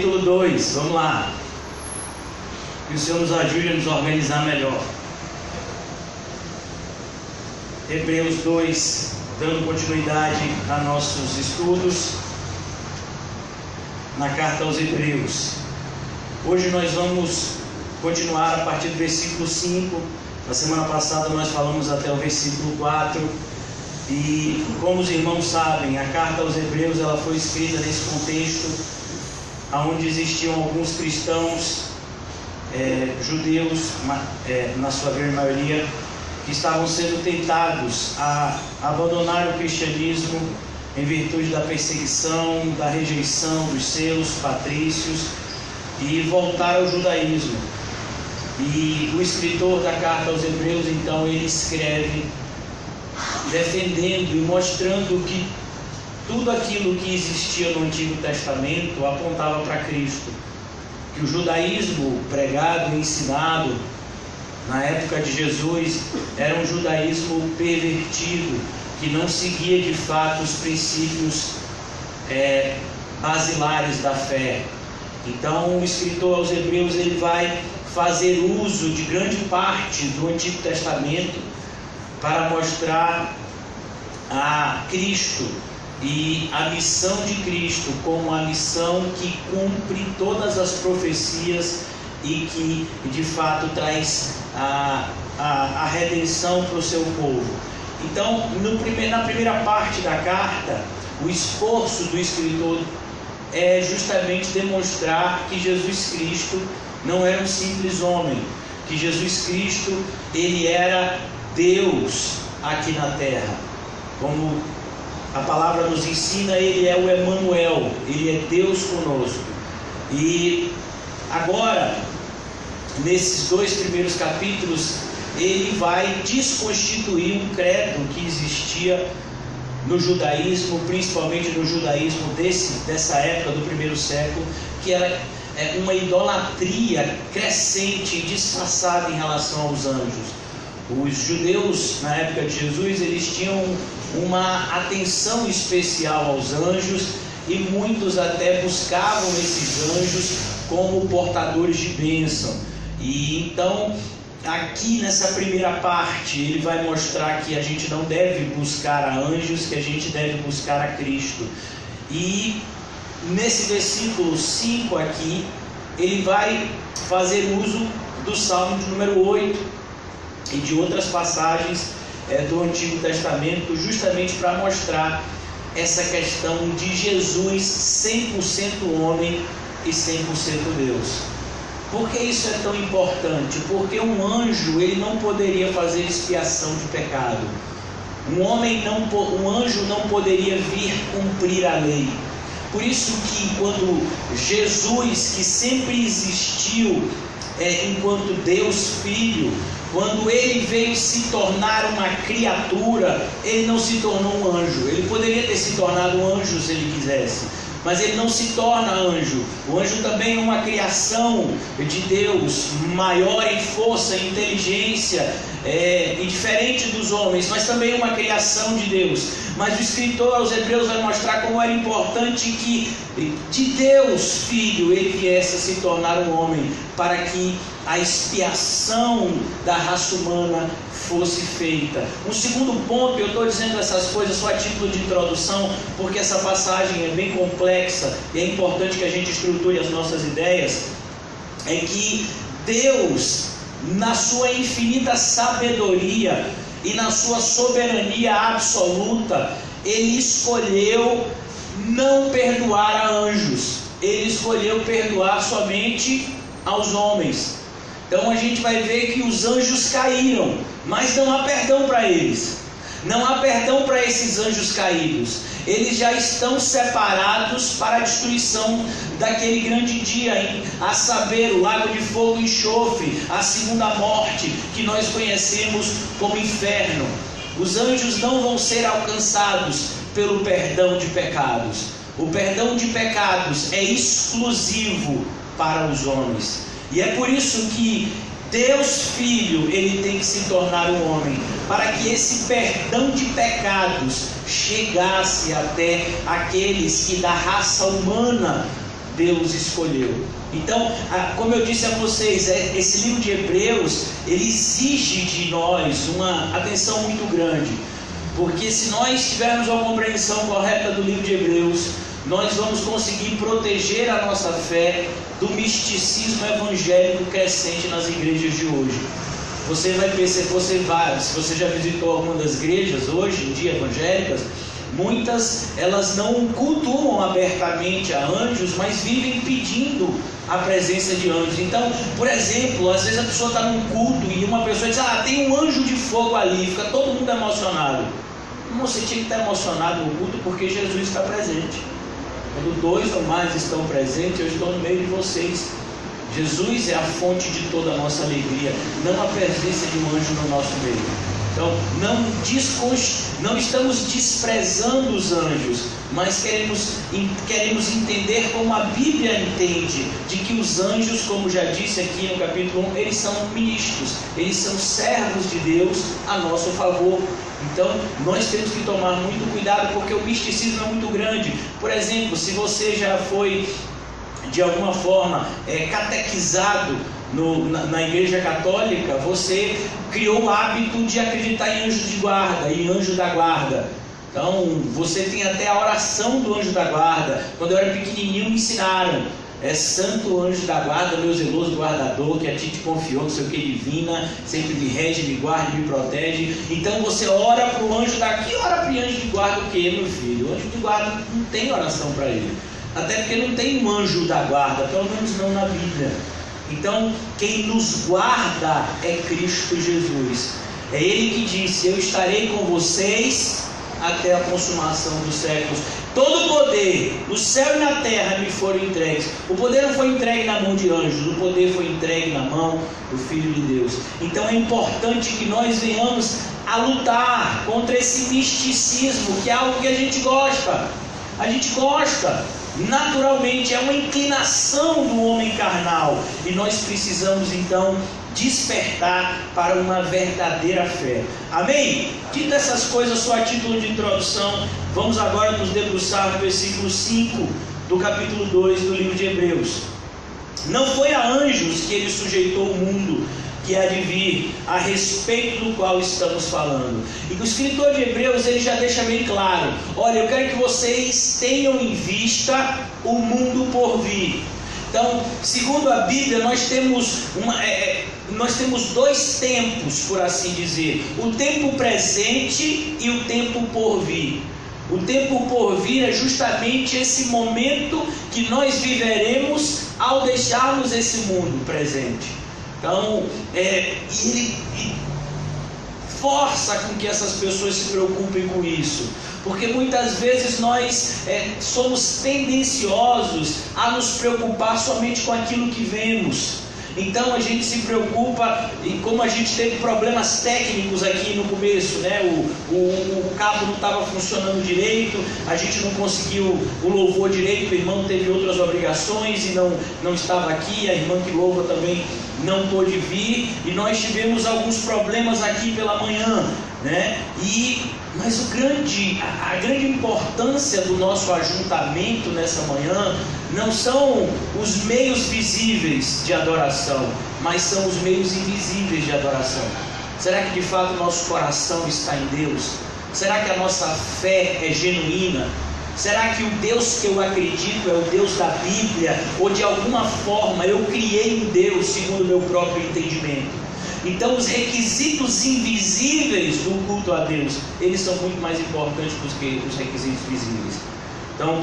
Capítulo 2, vamos lá. Que o Senhor nos ajude a nos organizar melhor. Hebreus 2, dando continuidade a nossos estudos na carta aos Hebreus. Hoje nós vamos continuar a partir do versículo 5. Na semana passada nós falamos até o versículo 4. E como os irmãos sabem, a carta aos Hebreus ela foi escrita nesse contexto onde existiam alguns cristãos judeus, na sua grande maioria, que estavam sendo tentados a abandonar o cristianismo em virtude da perseguição, da rejeição dos seus patrícios e voltar ao judaísmo. E o escritor da carta aos Hebreus, então, ele escreve defendendo e mostrando que tudo aquilo que existia no Antigo Testamento apontava para Cristo. Que o judaísmo pregado e ensinado na época de Jesus era um judaísmo pervertido, que não seguia de fato os princípios basilares da fé. Então o escritor aos Hebreus ele vai fazer uso de grande parte do Antigo Testamento para mostrar a Cristo e a missão de Cristo como a missão que cumpre todas as profecias e que de fato traz a redenção para o seu povo. Então, na primeira parte da carta, o esforço do escritor é justamente demonstrar que Jesus Cristo não era um simples homem, que Jesus Cristo ele era Deus aqui na terra. Como a palavra nos ensina, ele é o Emanuel, ele é Deus conosco. E agora, nesses dois primeiros capítulos, ele vai desconstituir um credo que existia no judaísmo, principalmente no judaísmo dessa época do primeiro século, que era uma idolatria crescente e disfarçada em relação aos anjos. Os judeus, na época de Jesus, eles tinham uma atenção especial aos anjos e muitos até buscavam esses anjos como portadores de bênção. E então, aqui nessa primeira parte, ele vai mostrar que a gente não deve buscar a anjos, que a gente deve buscar a Cristo. E nesse versículo 5 aqui, ele vai fazer uso do Salmo de número 8 e de outras passagens do Antigo Testamento, justamente para mostrar essa questão de Jesus 100% homem e 100% Deus. Por que isso é tão importante? Porque um anjo ele não poderia fazer expiação de pecado. Um anjo não poderia vir cumprir a lei. Por isso que quando Jesus, que sempre existiu enquanto Deus Filho, quando ele veio se tornar uma criatura, ele não se tornou um anjo. Ele poderia ter se tornado um anjo se ele quisesse, mas ele não se torna anjo. O anjo também é uma criação de Deus, maior em força, em inteligência, e diferente dos homens, mas também uma criação de Deus. Mas o escritor aos Hebreus vai mostrar como era importante que de Deus Filho ele viesse a se tornar um homem, para que a expiação da raça humana fosse feita. Um segundo ponto, eu estou dizendo essas coisas só a título de introdução, porque essa passagem é bem complexa e é importante que a gente estruture as nossas ideias, é que Deus, na sua infinita sabedoria e na sua soberania absoluta, ele escolheu não perdoar a anjos, ele escolheu perdoar somente aos homens. Então a gente vai ver que os anjos caíram, mas não há perdão para eles. Não há perdão para esses anjos caídos. Eles já estão separados para a destruição daquele grande dia, a saber, o lago de fogo e enxofre, a segunda morte, que nós conhecemos como inferno. Os anjos não vão ser alcançados pelo perdão de pecados. O perdão de pecados é exclusivo para os homens. E é por isso que Deus Filho, ele tem que se tornar um homem, para que esse perdão de pecados chegasse até aqueles que da raça humana Deus escolheu. Então, como eu disse a vocês, esse livro de Hebreus, ele exige de nós uma atenção muito grande, porque se nós tivermos uma compreensão correta do livro de Hebreus, nós vamos conseguir proteger a nossa fé do misticismo evangélico crescente nas igrejas de hoje. Você vai perceber, se você já visitou alguma das igrejas hoje em dia evangélicas, muitas, elas não cultuam abertamente a anjos, mas vivem pedindo a presença de anjos. Então, por exemplo, às vezes a pessoa está num culto e uma pessoa diz: tem um anjo de fogo ali, fica todo mundo emocionado. Você tinha que estar emocionado no culto porque Jesus está presente. Quando 2 ou mais estão presentes, eu estou no meio de vocês. Jesus é a fonte de toda a nossa alegria, não a presença de um anjo no nosso meio. Então, não estamos desprezando os anjos, mas queremos entender como a Bíblia entende, de que os anjos, como já disse aqui no capítulo 1, eles são ministros, eles são servos de Deus a nosso favor. Então, nós temos que tomar muito cuidado, porque o misticismo é muito grande. Por exemplo, se você já foi de alguma forma catequizado na igreja católica, você criou o hábito de acreditar em anjo de guarda, em anjo da guarda. Então, você tem até a oração do anjo da guarda. Quando eu era pequenininho me ensinaram: santo anjo da guarda, meu zeloso guardador, que a ti te confiou, não sei o que, divina, sempre me rege, me guarda, me protege. Então você ora para o anjo daqui, ora para o anjo de guarda o que, meu filho? O anjo de guarda não tem oração para ele, até porque não tem um anjo da guarda, pelo menos não na Bíblia. Então, quem nos guarda é Cristo Jesus. É Ele que disse: eu estarei com vocês até a consumação dos séculos. Todo o poder no céu e na terra me foram entregues. O poder não foi entregue na mão de anjos, o poder foi entregue na mão do Filho de Deus. Então é importante que nós venhamos a lutar contra esse misticismo, que é algo que a gente gosta. A gente gosta, naturalmente, é uma inclinação do homem carnal. E nós precisamos então despertar para uma verdadeira fé. Amém? Dito essas coisas, só a título de introdução, vamos agora nos debruçar no versículo 5 do capítulo 2 do livro de Hebreus. Não foi a anjos que ele sujeitou o mundo que há de vir, a respeito do qual estamos falando. E o escritor de Hebreus, ele já deixa bem claro: olha, eu quero que vocês tenham em vista o mundo por vir. Então, segundo a Bíblia, nós temos 2 tempos, por assim dizer: o tempo presente e o tempo por vir. O tempo por vir é justamente esse momento que nós viveremos ao deixarmos esse mundo presente. Então, ele força com que essas pessoas se preocupem com isso, porque muitas vezes nós somos tendenciosos a nos preocupar somente com aquilo que vemos. Então a gente se preocupa, e como a gente teve problemas técnicos aqui no começo, né? O cabo não estava funcionando direito, a gente não conseguiu o louvor direito, o irmão teve outras obrigações e não estava aqui, a irmã que louva também não pôde vir, e nós tivemos alguns problemas aqui pela manhã, né? Mas a grande importância do nosso ajuntamento nessa manhã não são os meios visíveis de adoração, mas são os meios invisíveis de adoração. Será que de fato o nosso coração está em Deus? Será que a nossa fé é genuína? Será que o Deus que eu acredito é o Deus da Bíblia? Ou de alguma forma eu criei um Deus segundo o meu próprio entendimento? Então os requisitos invisíveis do culto a Deus, eles são muito mais importantes do que os requisitos visíveis. Então,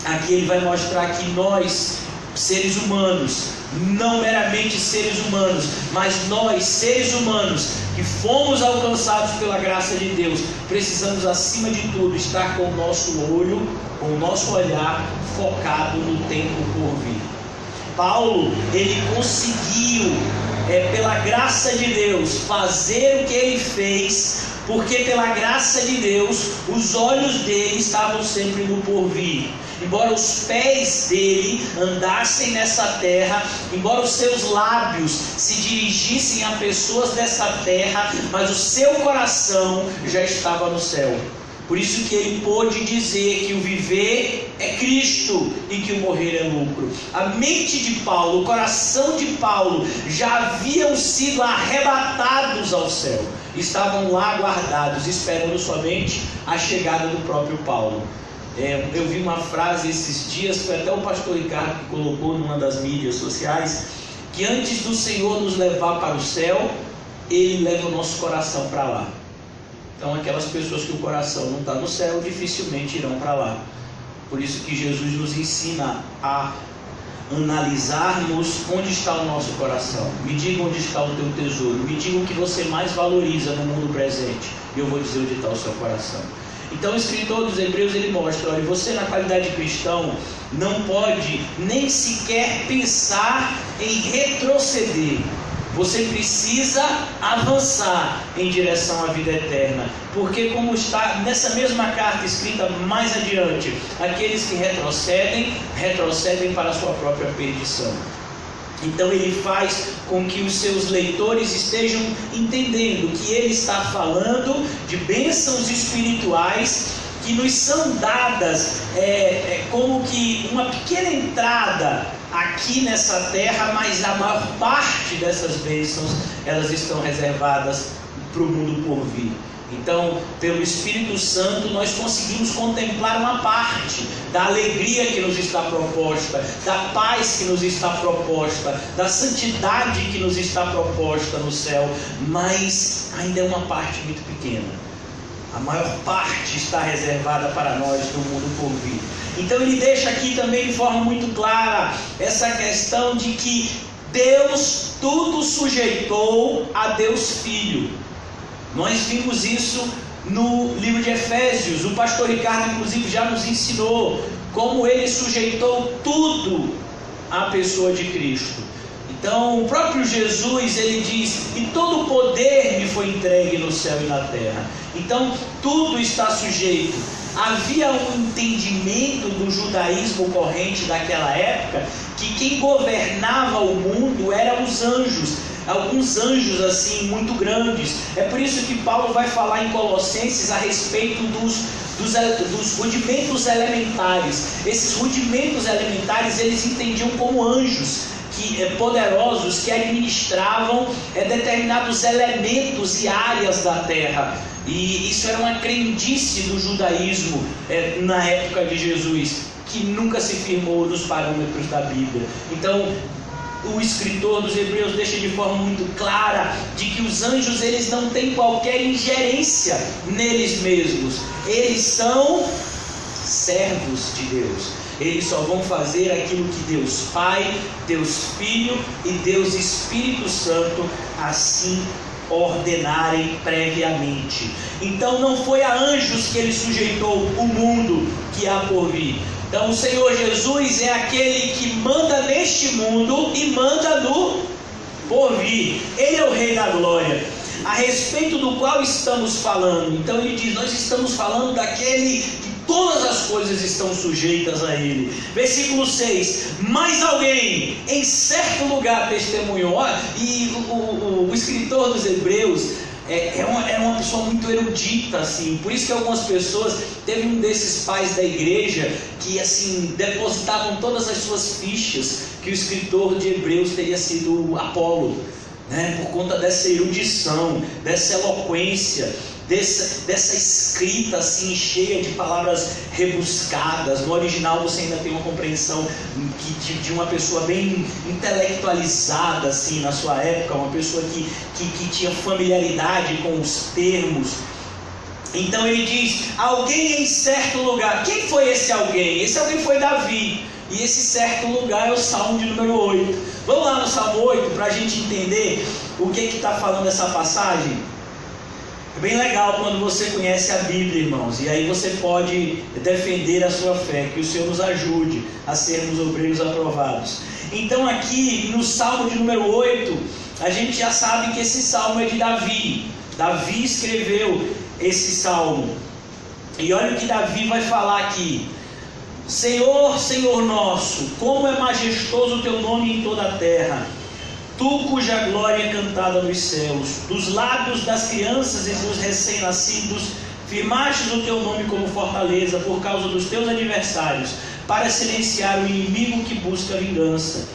aqui ele vai mostrar que nós, seres humanos, não meramente seres humanos, mas nós, seres humanos, que fomos alcançados pela graça de Deus, precisamos acima de tudo estar com o nosso olho, com o nosso olhar focado no tempo por vir. Paulo, ele conseguiu, pela graça de Deus, fazer o que ele fez, porque pela graça de Deus, os olhos dele estavam sempre no porvir. Embora os pés dele andassem nessa terra, embora os seus lábios se dirigissem a pessoas dessa terra, mas o seu coração já estava no céu. Por isso que ele pôde dizer que o viver é Cristo e que o morrer é lucro. A mente de Paulo, o coração de Paulo já haviam sido arrebatados ao céu. Estavam lá guardados, esperando somente a chegada do próprio Paulo. Eu vi uma frase esses dias, foi até o pastor Ricardo que colocou numa das mídias sociais, que antes do Senhor nos levar para o céu, Ele leva o nosso coração para lá. Então aquelas pessoas que o coração não está no céu, dificilmente irão para lá. Por isso que Jesus nos ensina a analisarmos onde está o nosso coração. Me diga onde está o teu tesouro, me diga o que você mais valoriza no mundo presente, e eu vou dizer onde está o seu coração. Então o escritor dos Hebreus, ele mostra, olha, você na qualidade de cristão não pode nem sequer pensar em retroceder. Você precisa avançar em direção à vida eterna, porque como está nessa mesma carta escrita mais adiante, aqueles que retrocedem para a sua própria perdição. Então ele faz com que os seus leitores estejam entendendo que ele está falando de bênçãos espirituais que nos são dadas como que uma pequena entrada aqui nessa terra, mas a maior parte dessas bênçãos elas estão reservadas para o mundo por vir. Então, pelo Espírito Santo, nós conseguimos contemplar uma parte da alegria que nos está proposta, da paz que nos está proposta, da santidade que nos está proposta no céu, mas ainda é uma parte muito pequena. A maior parte está reservada para nós no mundo por vir. Então ele deixa aqui também de forma muito clara essa questão de que Deus tudo sujeitou a Deus Filho. Nós vimos isso no livro de Efésios. O pastor Ricardo inclusive já nos ensinou como ele sujeitou tudo à pessoa de Cristo. Então o próprio Jesus, ele diz: e todo o poder me foi entregue no céu e na terra. Então tudo está sujeito. Havia um entendimento do judaísmo corrente daquela época que quem governava o mundo eram os anjos, alguns anjos assim muito grandes. É por isso que Paulo vai falar em Colossenses a respeito dos rudimentos elementares. Esses rudimentos elementares eles entendiam como anjos poderosos que administravam determinados elementos e áreas da terra. E isso era uma crendice do judaísmo na época de Jesus, que nunca se firmou nos parâmetros da Bíblia. Então o escritor dos Hebreus deixa de forma muito clara de que os anjos eles não têm qualquer ingerência neles mesmos. Eles são servos de Deus. Eles só vão fazer aquilo que Deus Pai, Deus Filho e Deus Espírito Santo assim ordenarem previamente. Então não foi a anjos que ele sujeitou o mundo que há por vir. Então o Senhor Jesus é aquele que manda neste mundo e manda no porvir. Ele é o Rei da Glória, a respeito do qual estamos falando. Então ele diz: nós estamos falando daquele que todas as coisas estão sujeitas a ele. Versículo 6: mas alguém em certo lugar testemunhou. E o escritor dos Hebreus era uma pessoa muito erudita, assim. Por isso que algumas pessoas, teve um desses pais da igreja que assim depositavam todas as suas fichas que o escritor de Hebreus teria sido Apolo, né? Por conta dessa erudição, dessa eloquência, dessa escrita assim cheia de palavras rebuscadas. No original você ainda tem uma compreensão de uma pessoa bem intelectualizada assim na sua época, uma pessoa que tinha familiaridade com os termos. Então ele diz: alguém em certo lugar. Quem foi esse alguém? Esse alguém foi Davi. E esse certo lugar é o Salmo de número 8. Vamos lá no Salmo 8 para a gente entender o que está falando essa passagem. É bem legal quando você conhece a Bíblia, irmãos, e aí você pode defender a sua fé. Que o Senhor nos ajude a sermos obreiros aprovados. Então aqui no Salmo de número 8, a gente já sabe que esse Salmo é de Davi. Davi escreveu esse Salmo. E olha o que Davi vai falar aqui: Senhor, Senhor nosso, como é majestoso o teu nome em toda a terra. Tu cuja glória é cantada nos céus, dos lábios das crianças e dos recém-nascidos firmastes o teu nome como fortaleza por causa dos teus adversários, para silenciar o inimigo que busca vingança.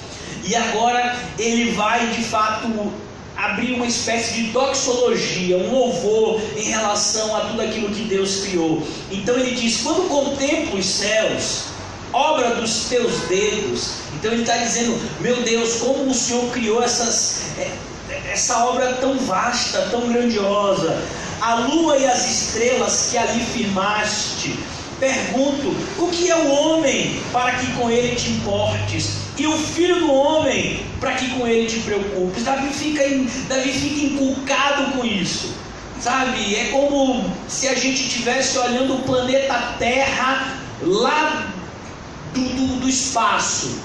E agora ele vai de fato abrir uma espécie de doxologia, um louvor em relação a tudo aquilo que Deus criou. Então ele diz: quando contemplo os céus, obra dos teus dedos. Então ele está dizendo: meu Deus, como o Senhor criou essa obra tão vasta, tão grandiosa, a lua e as estrelas que ali firmaste. Pergunto: o que é o homem para que com ele te importes? E o filho do homem para que com ele te preocupes? Davi fica inculcado com isso, sabe? É como se a gente estivesse olhando o planeta Terra lá do espaço,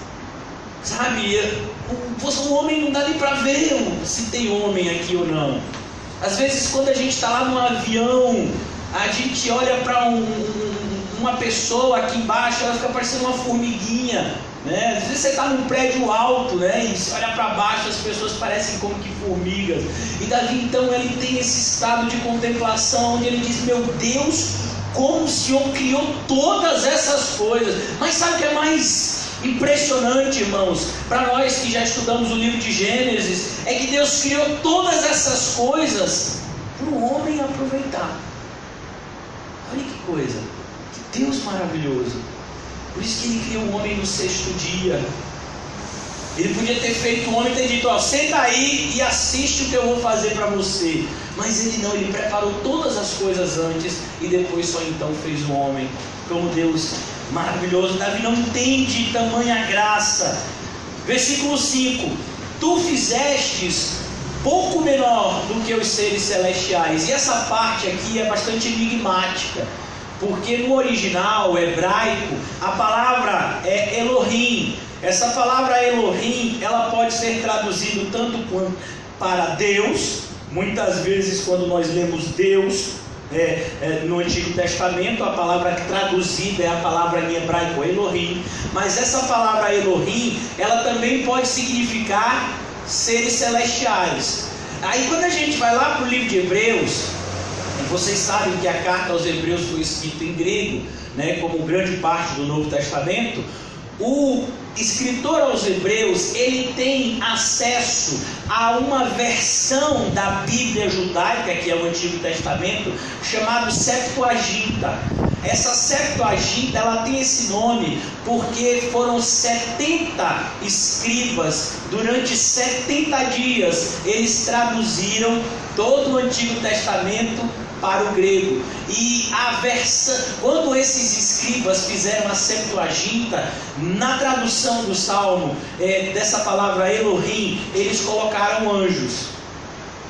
sabe? O homem não dá nem para ver se tem homem aqui ou não. Às vezes, quando a gente está lá num avião, a gente olha para uma pessoa aqui embaixo, ela fica parecendo uma formiguinha, né? Às vezes você está num prédio alto, né? E você olha para baixo, as pessoas parecem como que formigas. E Davi, então, ele tem esse estado de contemplação, onde ele diz: meu Deus, como o Senhor criou todas essas coisas. Mas sabe o que é mais impressionante, irmãos, para nós que já estudamos o livro de Gênesis? É que Deus criou todas essas coisas para o homem aproveitar. Olha que coisa, que Deus maravilhoso. Por isso que ele criou o homem no sexto dia. Ele podia ter feito o homem e ter dito: ó, senta aí e assiste o que eu vou fazer para você. Mas ele não, ele preparou todas as coisas antes e depois só então fez o homem. Como Deus maravilhoso. Davi não entende tamanha graça. Versículo 5: tu fizestes pouco menor do que os seres celestiais. E essa parte aqui é bastante enigmática, porque no original hebraico a palavra é Elohim. Essa palavra Elohim, ela pode ser traduzida tanto quanto para Deus. Muitas vezes quando nós lemos Deus no Antigo Testamento, a palavra traduzida é a palavra em hebraico Elohim. Mas essa palavra Elohim, ela também pode significar seres celestiais. Aí quando a gente vai lá para o livro de Hebreus, vocês sabem que a carta aos Hebreus foi escrita em grego, né, como grande parte do Novo Testamento. O escritor aos Hebreus, ele tem acesso a uma versão da Bíblia judaica, que é o Antigo Testamento, chamado Septuaginta. Essa Septuaginta, ela tem esse nome porque foram 70 escribas, durante 70 dias, eles traduziram todo o Antigo Testamento para o grego. E quando esses escribas fizeram a Septuaginta, na tradução do Salmo, dessa palavra Elohim, eles colocaram anjos.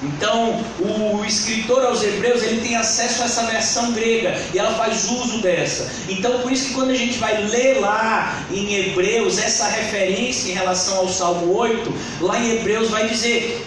Então o escritor aos Hebreus, ele tem acesso a essa versão grega e ela faz uso dessa. Então por isso que quando a gente vai ler lá em Hebreus essa referência em relação ao Salmo 8, lá em Hebreus vai dizer: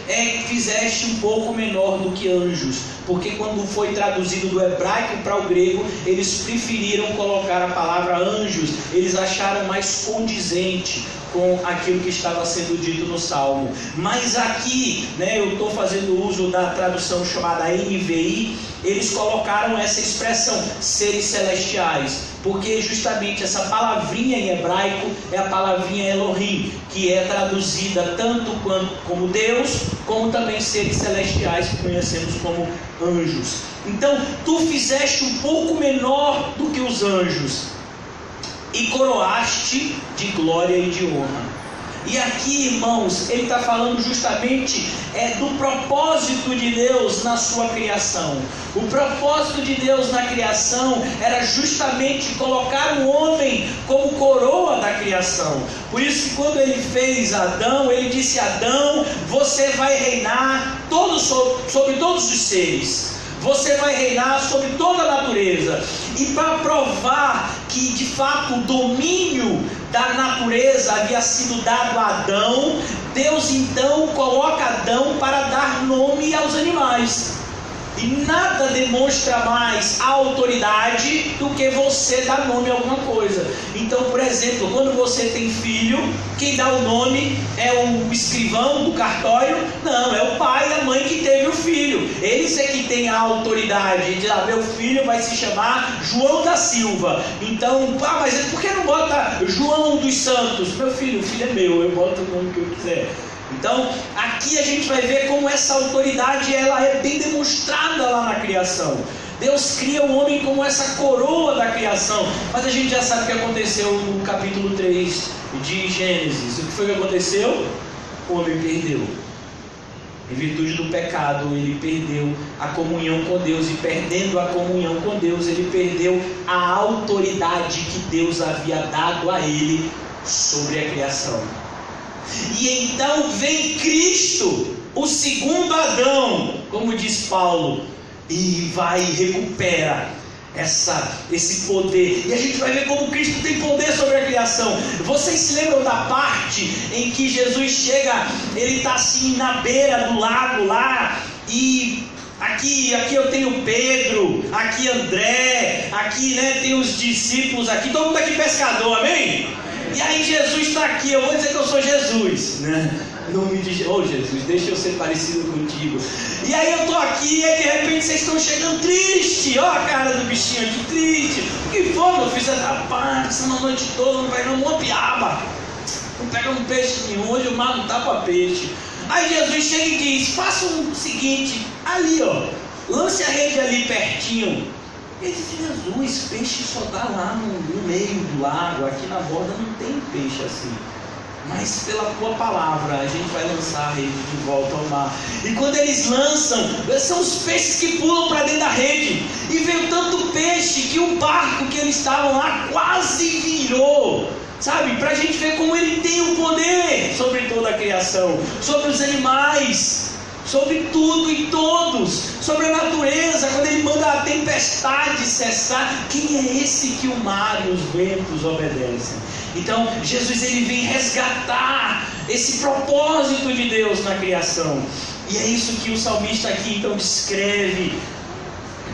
fizeste um pouco menor do que anjos. Porque quando foi traduzido do hebraico para o grego, eles preferiram colocar a palavra anjos. Eles acharam mais condizente com aquilo que estava sendo dito no Salmo. Mas aqui, eu estou fazendo uso da tradução chamada NVI. Eles colocaram essa expressão, seres celestiais, porque justamente essa palavrinha em hebraico é a palavrinha Elohim, que é traduzida tanto como Deus, como também seres celestiais, que conhecemos como anjos. Então, tu fizeste um pouco menor do que os anjos e coroaste de glória e de honra. E aqui, irmãos, ele está falando justamente do propósito de Deus na sua criação. O propósito de Deus na criação era justamente colocar o homem como coroa da criação. Por isso que quando ele fez Adão, ele disse: Adão, você vai reinar sobre todos os seres. Você vai reinar sobre toda a natureza. E para provar que de fato o domínio da natureza havia sido dado a Adão, Deus então coloca Adão para dar nome aos animais. E nada demonstra mais a autoridade do que você dar nome a alguma coisa. Então, por exemplo, quando você tem filho, quem dá o nome é o escrivão do cartório? Não, é o pai e a mãe que teve o filho. Eles é que tem a autoridade de dizer, meu filho vai se chamar João da Silva. Então, mas por que não bota João dos Santos? Meu filho, o filho é meu, eu boto o nome que eu quiser. Então, aqui a gente vai ver como essa autoridade ela é bem demonstrada lá na criação. Deus cria o homem como essa coroa da criação. Mas a gente já sabe o que aconteceu no capítulo 3 de Gênesis. O que foi que aconteceu? O homem perdeu. Em virtude do pecado, ele perdeu a comunhão com Deus. E perdendo a comunhão com Deus, ele perdeu a autoridade que Deus havia dado a ele sobre a criação. E então vem Cristo, o segundo Adão, como diz Paulo, e vai e recupera esse poder. E a gente vai ver como Cristo tem poder sobre a criação. Vocês se lembram da parte em que Jesus chega, ele está assim na beira do lago lá, e aqui eu tenho Pedro, aqui André, aqui tem os discípulos aqui, todo mundo aqui pescador, amém? E aí Jesus está aqui, eu vou dizer que eu sou Jesus, né? Nome de Jesus, deixa eu ser parecido contigo. E aí eu estou aqui e de repente vocês estão chegando triste. Ó a cara do bichinho aqui, triste. O que foi, meu filho? Você está passando a noite toda, não pegando uma piaba, não pegando peixe nenhum, hoje o mar não dá para peixe. Aí Jesus chega e diz, faça o seguinte, ali lance a rede ali pertinho. Ele disse, Jesus, peixe só dá lá no meio do lago, aqui na borda não tem peixe assim. Mas pela tua palavra a gente vai lançar a rede de volta ao mar. E quando eles lançam, são os peixes que pulam para dentro da rede. E veio tanto peixe que o barco que eles estavam lá quase virou. Sabe, para a gente ver como ele tem o poder sobre toda a criação, sobre os animais, sobre tudo e todos, sobre a natureza. Quando ele manda a tempestade cessar, quem é esse que o mar e os ventos obedecem? Então Jesus ele vem resgatar esse propósito de Deus na criação. E é isso que o salmista aqui então descreve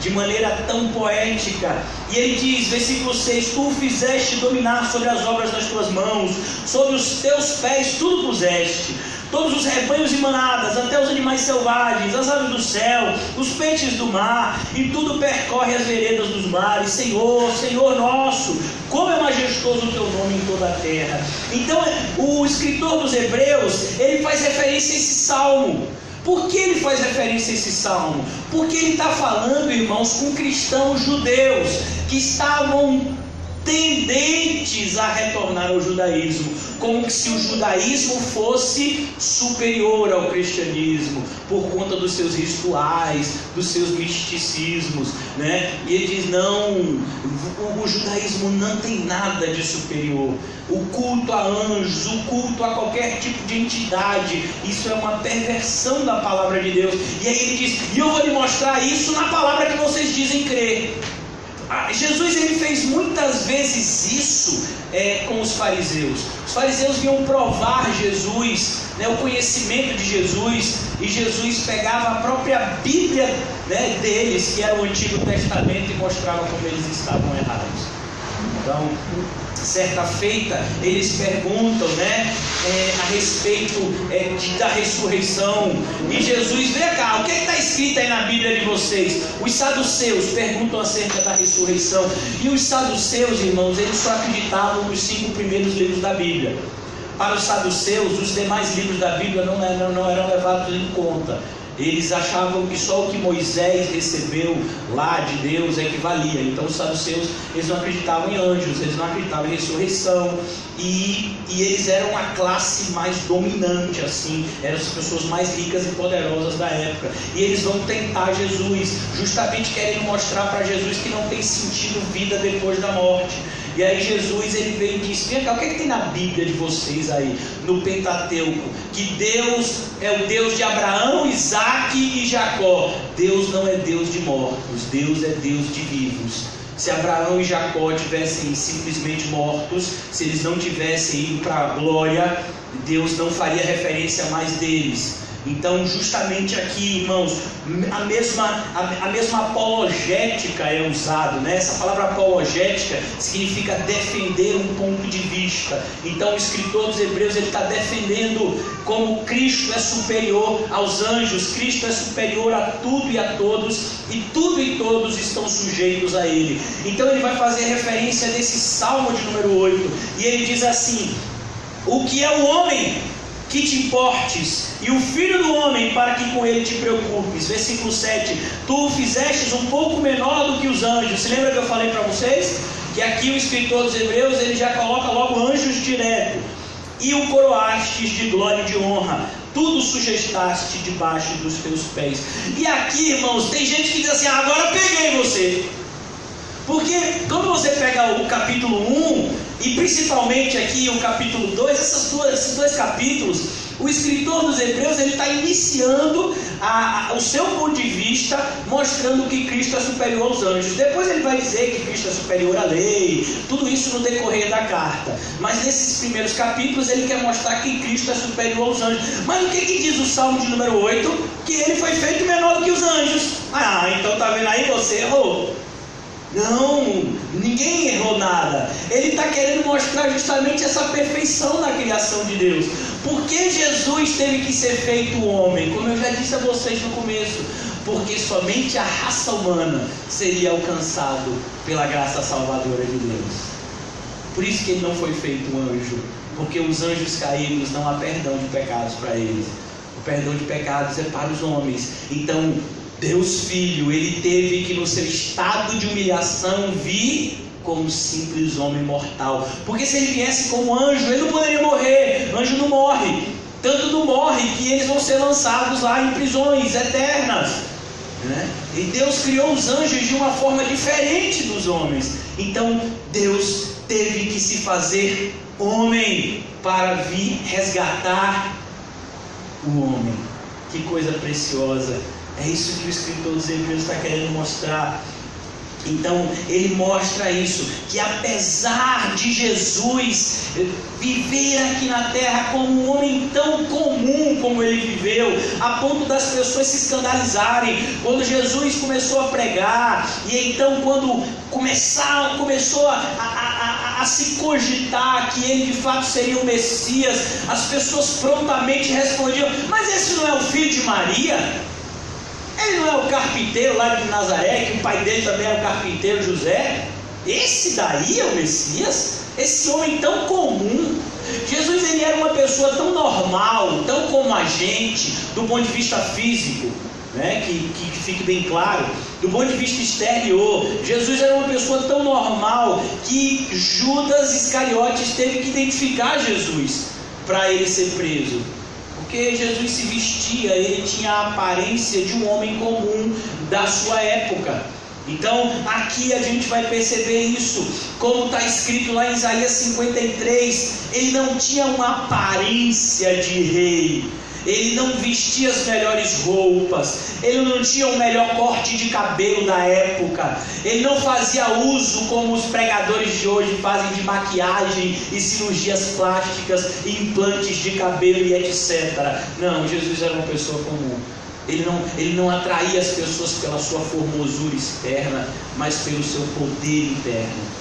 de maneira tão poética. E ele diz, versículo 6, tu o fizeste dominar sobre as obras das tuas mãos, sobre os teus pés tudo puseste, todos os rebanhos e manadas, até os animais selvagens, as aves do céu, os peixes do mar, e tudo percorre as veredas dos mares. Senhor, Senhor nosso, como é majestoso o teu nome em toda a terra. Então o escritor dos Hebreus, ele faz referência a esse salmo. Por que ele faz referência a esse salmo? Porque ele está falando, irmãos, com cristãos judeus que estavam tendentes a retornar ao judaísmo, como se o judaísmo fosse superior ao cristianismo, por conta dos seus rituais, dos seus misticismos, né? E ele diz, não, o judaísmo não tem nada de superior. O culto a anjos, o culto a qualquer tipo de entidade, isso é uma perversão da palavra de Deus. E aí ele diz, e eu vou lhe mostrar isso na palavra que vocês dizem crer. Jesus ele fez muitas vezes isso com os fariseus. Os fariseus vinham provar Jesus, o conhecimento de Jesus, e Jesus pegava a própria Bíblia deles, que era o Antigo Testamento, e mostrava como eles estavam errados. Então, certa feita, eles perguntam a respeito da ressurreição. E Jesus, vem cá, o que está escrito aí na Bíblia de vocês? Os saduceus perguntam acerca da ressurreição. E os saduceus, irmãos, eles só acreditavam nos 5 primeiros livros da Bíblia. Para os saduceus, os demais livros da Bíblia não eram levados em conta. Eles achavam que só o que Moisés recebeu lá de Deus é que valia. Então os saduceus, eles não acreditavam em anjos, eles não acreditavam em ressurreição. E eles eram a classe mais dominante, assim, eram as pessoas mais ricas e poderosas da época. E eles vão tentar Jesus, justamente querendo mostrar para Jesus que não tem sentido vida depois da morte. E aí Jesus ele vem e diz, vem cá, o que tem na Bíblia de vocês aí, no Pentateuco? Que Deus é o Deus de Abraão, Isaac e Jacó. Deus não é Deus de mortos, Deus é Deus de vivos. Se Abraão e Jacó tivessem simplesmente mortos, se eles não tivessem ido para a glória, Deus não faria referência mais deles. Então, justamente aqui, irmãos, a mesma apologética é usada, né? Essa palavra apologética significa defender um ponto de vista. Então, o escritor dos Hebreus, ele está defendendo como Cristo é superior aos anjos, Cristo é superior a tudo e a todos, e tudo e todos estão sujeitos a Ele. Então, ele vai fazer referência nesse Salmo de número 8, e ele diz assim: o que é o homem que te importes, e o filho do homem para que com ele te preocupes? Versículo 7, tu o fizestes um pouco menor do que os anjos. Se lembra que eu falei para vocês? Que aqui o escritor dos Hebreus, ele já coloca logo anjos direto. E o coroastes de glória e de honra, tudo sujeistaste debaixo dos teus pés. E aqui, irmãos, tem gente que diz assim: agora peguei você. Porque quando você pega o capítulo 1 e principalmente aqui o capítulo 2, esses dois capítulos, o escritor dos Hebreus, ele está iniciando o seu ponto de vista, mostrando que Cristo é superior aos anjos. Depois ele vai dizer que Cristo é superior à lei, tudo isso no decorrer da carta. Mas nesses primeiros capítulos ele quer mostrar que Cristo é superior aos anjos. Mas o que diz o Salmo de número 8? Que ele foi feito menor do que os anjos. Então tá vendo aí, você errou. Não, ninguém errou nada. Ele está querendo mostrar justamente essa perfeição na criação de Deus. Por que Jesus teve que ser feito homem? Como eu já disse a vocês no começo, porque somente a raça humana seria alcançado pela graça salvadora de Deus. Por isso que ele não foi feito um anjo, porque os anjos caídos não há perdão de pecados para eles. O perdão de pecados é para os homens. Então Deus Filho, ele teve que no seu estado de humilhação vir como simples homem mortal. Porque se ele viesse como anjo, ele não poderia morrer. Anjo não morre. Tanto não morre que eles vão ser lançados lá em prisões eternas, né? E Deus criou os anjos de uma forma diferente dos homens. Então Deus teve que se fazer homem para vir resgatar o homem. Que coisa preciosa. É isso que o escritor dos Hebreus está querendo mostrar. Então ele mostra isso, que apesar de Jesus viver aqui na terra como um homem tão comum como ele viveu, a ponto das pessoas se escandalizarem quando Jesus começou a pregar, e então quando começou a se cogitar que ele de fato seria o Messias, as pessoas prontamente respondiam: mas esse não é o filho de Maria? Ele não é o carpinteiro lá de Nazaré, que o pai dele também é o carpinteiro José? Esse daí é o Messias? Esse homem tão comum. Jesus, ele era uma pessoa tão normal, tão como a gente, do ponto de vista físico, né? Que fique bem claro. Do ponto de vista exterior, Jesus era uma pessoa tão normal que Judas Iscariotes teve que identificar Jesus para ele ser preso. Porque Jesus se vestia, ele tinha a aparência de um homem comum da sua época. Então aqui a gente vai perceber isso, como está escrito lá em Isaías 53, ele não tinha uma aparência de rei, ele não vestia as melhores roupas, ele não tinha o melhor corte de cabelo da época, ele não fazia uso como os pregadores de hoje fazem de maquiagem e cirurgias plásticas, implantes de cabelo e etc. Não, Jesus era uma pessoa comum. Ele não atraía as pessoas pela sua formosura externa, mas pelo seu poder interno.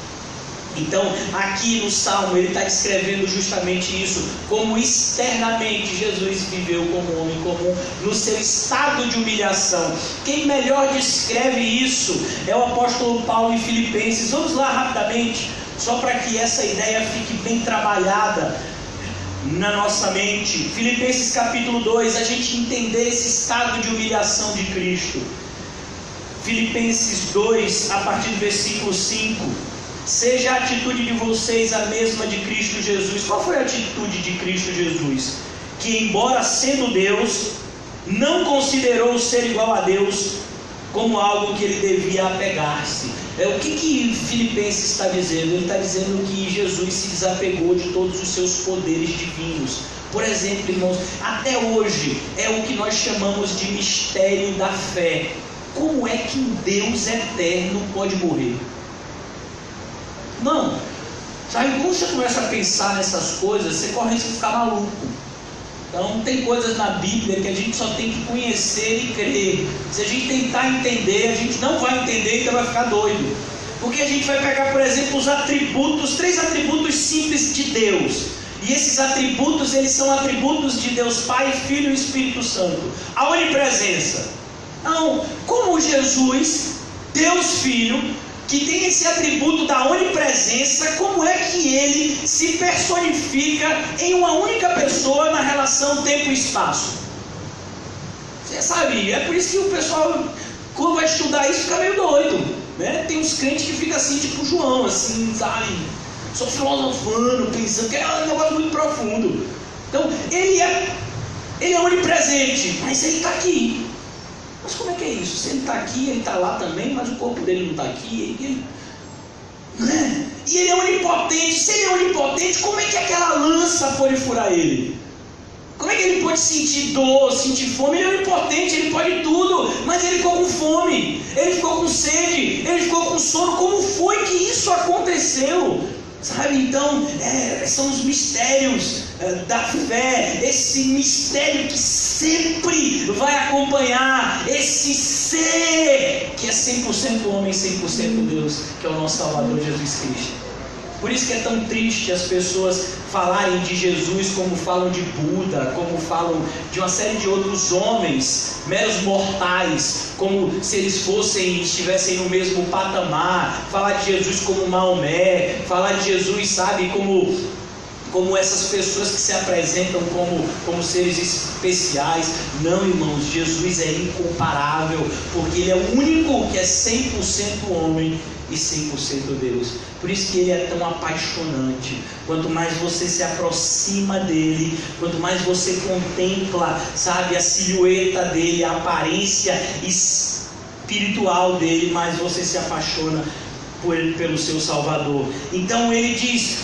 Então, aqui no Salmo, ele está descrevendo justamente isso, como externamente Jesus viveu como homem comum, no seu estado de humilhação. Quem melhor descreve isso é o apóstolo Paulo em Filipenses. Vamos lá rapidamente, só para que essa ideia fique bem trabalhada na nossa mente. Filipenses capítulo 2, a gente entender esse estado de humilhação de Cristo. Filipenses 2, a partir do versículo 5. Seja a atitude de vocês a mesma de Cristo Jesus. Qual foi a atitude de Cristo Jesus? Que embora sendo Deus, não considerou o ser igual a Deus como algo que ele devia apegar-se. O que Filipenses está dizendo? Ele está dizendo que Jesus se desapegou de todos os seus poderes divinos. Por exemplo, irmãos, até hoje é o que nós chamamos de mistério da fé. Como é que um Deus eterno pode morrer? Não, sabe, quando você começa a pensar nessas coisas, você corre risco de ficar maluco, Então tem coisas na Bíblia que a gente só tem que conhecer e crer. Se a gente tentar entender, a gente não vai entender e então vai ficar doido. Porque a gente vai pegar, por exemplo, os atributos, 3 atributos simples de Deus. E esses atributos, eles são atributos de Deus Pai, Filho e Espírito Santo. A onipresença. Então, como Jesus, Deus Filho, que tem esse atributo da onipresença, como é que ele se personifica em uma única pessoa na relação tempo e espaço? Você sabe, é por isso que o pessoal, quando vai estudar isso, fica meio doido, né? Tem uns crentes que ficam assim, tipo João, assim, sabe? Só filosofando, pensando que é um negócio muito profundo. Então, ele é onipresente, mas ele está aqui. Mas como é que é isso? Se ele está aqui, ele está lá também, mas o corpo dele não está aqui. Né? E ele é onipotente. Se ele é onipotente, como é que aquela lança pode furar ele? Como é que ele pode sentir dor, sentir fome? Ele é onipotente, ele pode tudo, mas ele ficou com fome, ele ficou com sede, ele ficou com sono. Como foi que isso aconteceu? Sabe, então, são os mistérios da fé, esse mistério que sempre vai acompanhar esse ser que é 100% homem, 100% Deus, que é o nosso Salvador Jesus Cristo. Por isso que é tão triste as pessoas falarem de Jesus como falam de Buda, como falam de uma série de outros homens, meros mortais, como se eles estivessem no mesmo patamar. Falar de Jesus como Maomé, falar de Jesus, sabe, como essas pessoas que se apresentam como seres especiais. Não, irmãos, Jesus é incomparável, porque Ele é o único que é 100% homem e 100% Deus. Por isso que Ele é tão apaixonante. Quanto mais você se aproxima dEle, quanto mais você contempla, sabe, a silhueta dEle, a aparência espiritual dEle, mais você se apaixona pelo seu Salvador. Então Ele diz: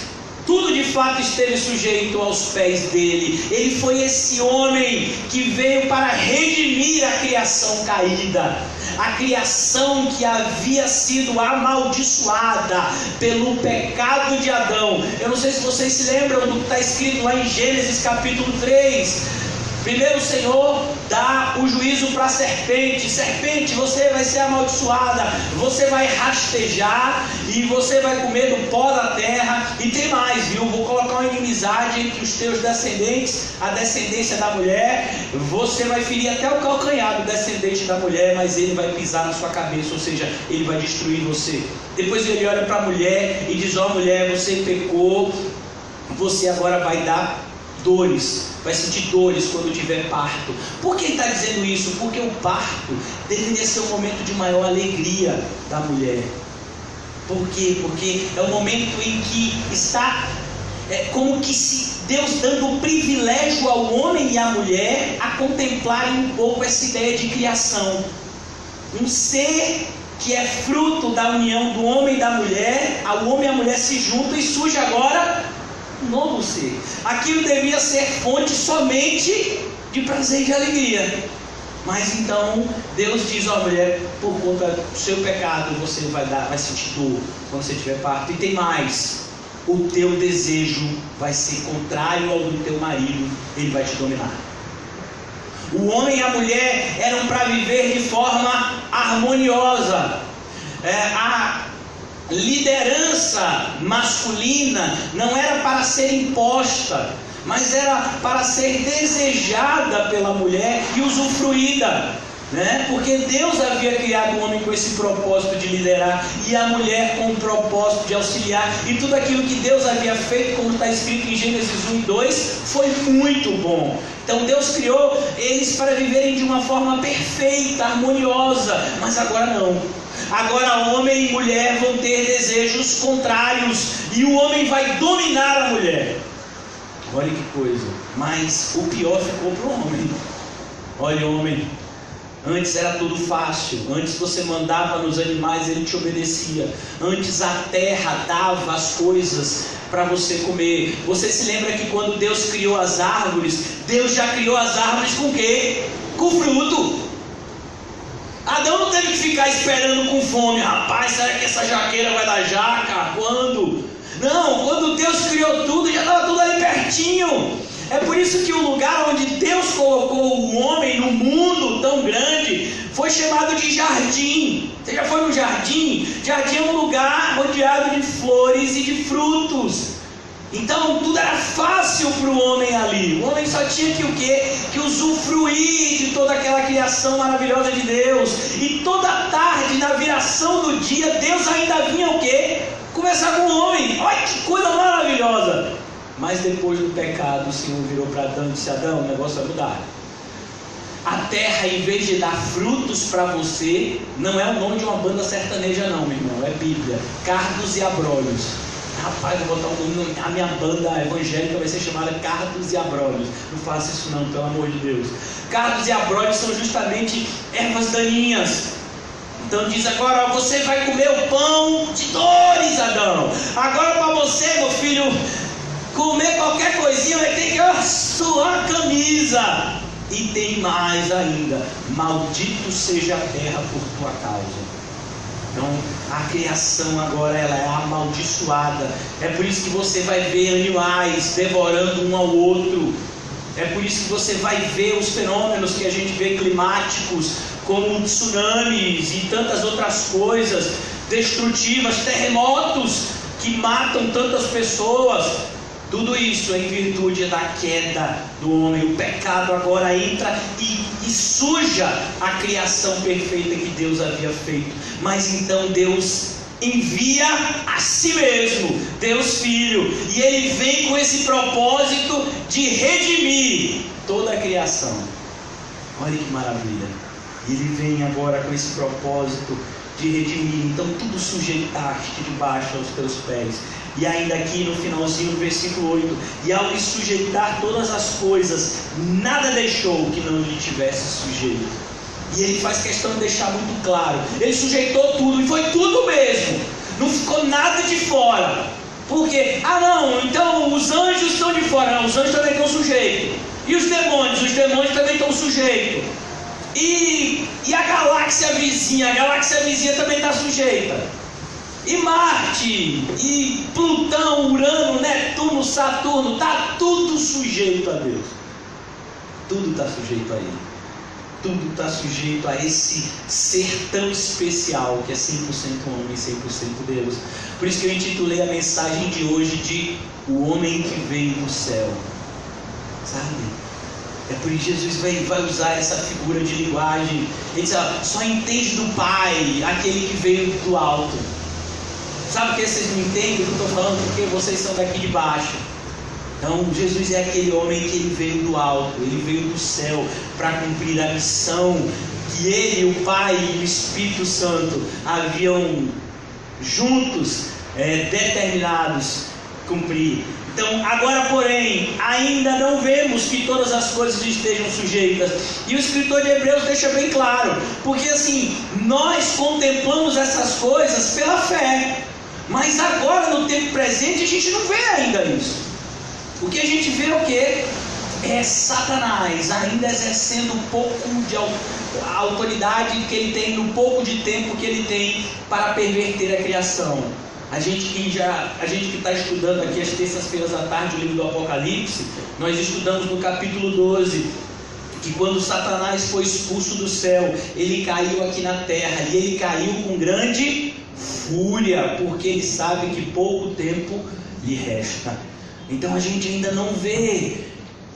tudo de fato esteve sujeito aos pés dele. Ele foi esse homem que veio para redimir a criação caída, a criação que havia sido amaldiçoada pelo pecado de Adão. Eu não sei se vocês se lembram do que está escrito lá em Gênesis capítulo 3. Primeiro o Senhor dá o juízo para a serpente. Serpente, você vai ser amaldiçoada, você vai rastejar e você vai comer do pó da terra. E tem mais, viu? Vou colocar uma inimizade entre os teus descendentes, a descendência da mulher. Você vai ferir até o calcanhar do descendente da mulher, mas ele vai pisar na sua cabeça, ou seja, ele vai destruir você. Depois ele olha para a mulher e diz: ó, mulher, você pecou, você agora vai dar dores, vai sentir dores quando tiver parto. Por que ele está dizendo isso? Porque o parto deveria ser um momento de maior alegria da mulher. Por quê? Porque é o momento em que está como que se Deus dando o privilégio ao homem e à mulher a contemplarem um pouco essa ideia de criação. Um ser que é fruto da união do homem e da mulher. O homem e a mulher se juntam e surge agora um novo ser. Aquilo devia ser fonte somente de prazer e de alegria. Mas então Deus diz: ó, mulher, por conta do seu pecado você vai sentir dor quando você tiver parto. E tem mais: o teu desejo vai ser contrário ao do teu marido, ele vai te dominar. O homem e a mulher eram para viver de forma harmoniosa. A liderança masculina não era para ser imposta, mas era para ser desejada pela mulher e usufruída, né? Porque Deus havia criado o homem com esse propósito de liderar e a mulher com o propósito de auxiliar, e tudo aquilo que Deus havia feito, como está escrito em Gênesis 1 e 2, foi muito bom. Então Deus criou eles para viverem de uma forma perfeita, harmoniosa, mas agora não. Agora homem e mulher vão ter desejos contrários e o homem vai dominar a mulher. Olha que coisa. Mas o pior ficou para o homem. Olha, homem, antes era tudo fácil. Antes você mandava nos animais, ele te obedecia. Antes a terra dava as coisas para você comer. Você se lembra que quando Deus criou as árvores, Deus já criou as árvores com o quê? Com fruto. Adão não teve que ficar esperando com fome. Rapaz, será que essa jaqueira vai dar jaca? Quando? Não, quando Deus criou tudo, já estava tudo ali pertinho. É por isso que o lugar onde Deus colocou o homem no mundo tão grande foi chamado de jardim. Você já foi no jardim? Jardim é um lugar rodeado de flores e de frutos. Então tudo era fácil para o homem ali. O homem só tinha que o quê? Que usufruir de toda aquela criação maravilhosa de Deus. E toda tarde, na viração do dia, Deus ainda vinha o quê? Conversar com o homem. Olha que coisa maravilhosa. Mas depois do pecado, o Senhor virou para Adão e disse: Adão, o negócio vai mudar. A terra, em vez de dar frutos para você, não é o nome de uma banda sertaneja não, meu irmão, é Bíblia. Cardos e Abrolhos. Rapaz, eu vou botar o nome, a minha banda evangélica vai ser chamada Cardos e Abrolhos. Não faça isso não, pelo amor de Deus. Cardos e Abrolhos são justamente ervas daninhas. Então diz agora: você vai comer o pão de dores, Adão. Agora para você, meu filho, comer qualquer coisinha vai ter que suar a camisa. E tem mais ainda: maldito seja a terra por tua causa. Então a criação agora ela é amaldiçoada. É por isso que você vai ver animais devorando um ao outro. É por isso que você vai ver os fenômenos que a gente vê climáticos, como tsunamis e tantas outras coisas destrutivas, terremotos que matam tantas pessoas. Tudo isso é em virtude da queda do homem. O pecado agora entra e suja a criação perfeita que Deus havia feito. Mas então Deus envia a si mesmo, Deus Filho, e Ele vem com esse propósito de redimir toda a criação. Olha que maravilha. Ele vem agora com esse propósito de redimir. Então tudo sujeitaste debaixo aos teus pés. E ainda aqui no finalzinho do versículo 8: e ao lhe sujeitar todas as coisas, nada deixou que não lhe tivesse sujeito. E ele faz questão de deixar muito claro: ele sujeitou tudo, e foi tudo mesmo, não ficou nada de fora. Por quê? Ah não, então os anjos estão de fora. Não, os anjos também estão sujeitos. E os demônios também estão sujeitos. E a galáxia vizinha também está sujeita. E Marte, e Plutão, Urano, Netuno, Saturno, está tudo sujeito a Deus. Tudo está sujeito a Ele. Tudo está sujeito a esse ser tão especial que é 100% homem e 100% Deus. Por isso que eu intitulei a mensagem de hoje de O Homem que Veio do Céu. Sabe? É por isso que Jesus vai usar essa figura de linguagem. Ele diz: só entende do Pai aquele que veio do alto. Sabe por que vocês não entendem o que eu estou falando? Porque vocês são daqui de baixo. Então Jesus é aquele homem que ele veio do alto, ele veio do céu para cumprir a missão que ele, o Pai e o Espírito Santo haviam juntos determinados cumprir. Então agora porém ainda não vemos que todas as coisas estejam sujeitas. E o escritor de Hebreus deixa bem claro, porque assim, nós contemplamos essas coisas pela fé, mas agora no tempo presente a gente não vê ainda isso. O que a gente vê é o quê? É Satanás ainda exercendo um pouco de autoridade que ele tem, no pouco de tempo que ele tem para perverter a criação. A gente que está estudando aqui às terças-feiras à tarde o livro do Apocalipse, nós estudamos no capítulo 12, que quando Satanás foi expulso do céu, ele caiu aqui na terra, e ele caiu com grande fúria, porque ele sabe que pouco tempo lhe resta. Então a gente ainda não vê.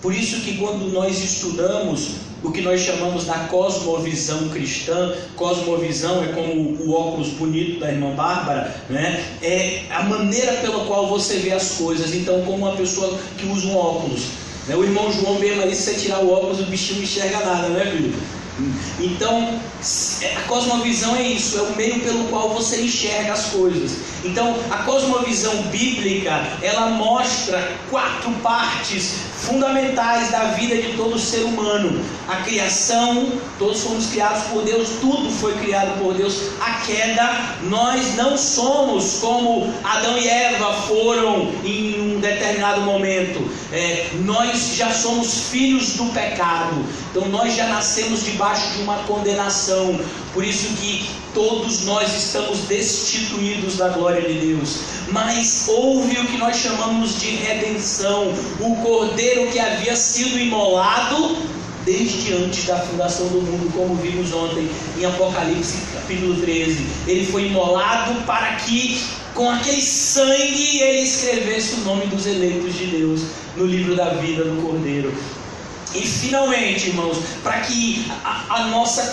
Por isso que quando nós estudamos o que nós chamamos da cosmovisão cristã, cosmovisão é como o óculos bonito da irmã Bárbara, né? É a maneira pela qual você vê as coisas. Então, como uma pessoa que usa um óculos, né? O irmão João mesmo ali, se você tirar o óculos, o bichinho não enxerga nada, né, filho? Então a cosmovisão é isso, é o meio pelo qual você enxerga as coisas. Então a cosmovisão bíblica, ela mostra 4 partes fundamentais da vida de todo ser humano: a criação, todos fomos criados por Deus, tudo foi criado por Deus. A queda, nós não somos como Adão e Eva foram em um determinado momento. Nós já somos filhos do pecado, então nós já nascemos debaixo de uma condenação. Por isso que todos nós estamos destituídos da glória de Deus. mas houve o que nós chamamos de redenção, o cordeiro que havia sido imolado desde antes da fundação do mundo, como vimos ontem em Apocalipse capítulo 13. Ele foi imolado para que com aquele sangue ele escrevesse o nome dos eleitos de Deus no livro da vida do Cordeiro. E finalmente, irmãos, para que a nossa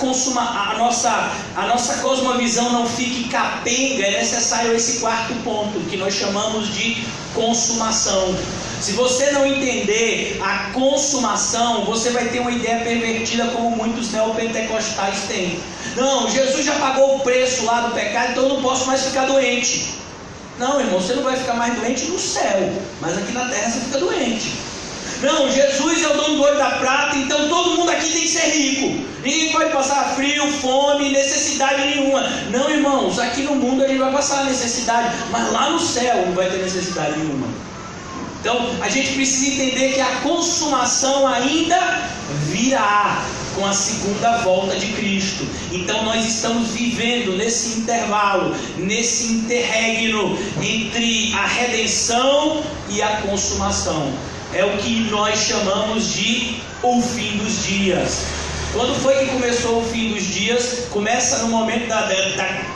cosmovisão não fique capenga, é necessário esse quarto ponto, que nós chamamos de consumação. Se você não entender a consumação, você vai ter uma ideia pervertida, como muitos neopentecostais têm. Não, Jesus já pagou o preço lá do pecado, então eu não posso mais ficar doente. Não, irmão, você não vai ficar mais doente no céu, mas aqui na terra você fica doente. Não, Jesus é o dono do ouro e da prata, então todo mundo aqui tem que ser rico. Ninguém pode passar frio, fome, necessidade nenhuma. Não, irmãos, aqui no mundo a gente vai passar necessidade, mas lá no céu não vai ter necessidade nenhuma. Então a gente precisa entender que a consumação ainda virá com a segunda volta de Cristo. Então nós estamos vivendo nesse intervalo, nesse interregno entre a redenção e a consumação. É o que nós chamamos de o fim dos dias. Quando foi que começou o fim dos dias? Começa no momento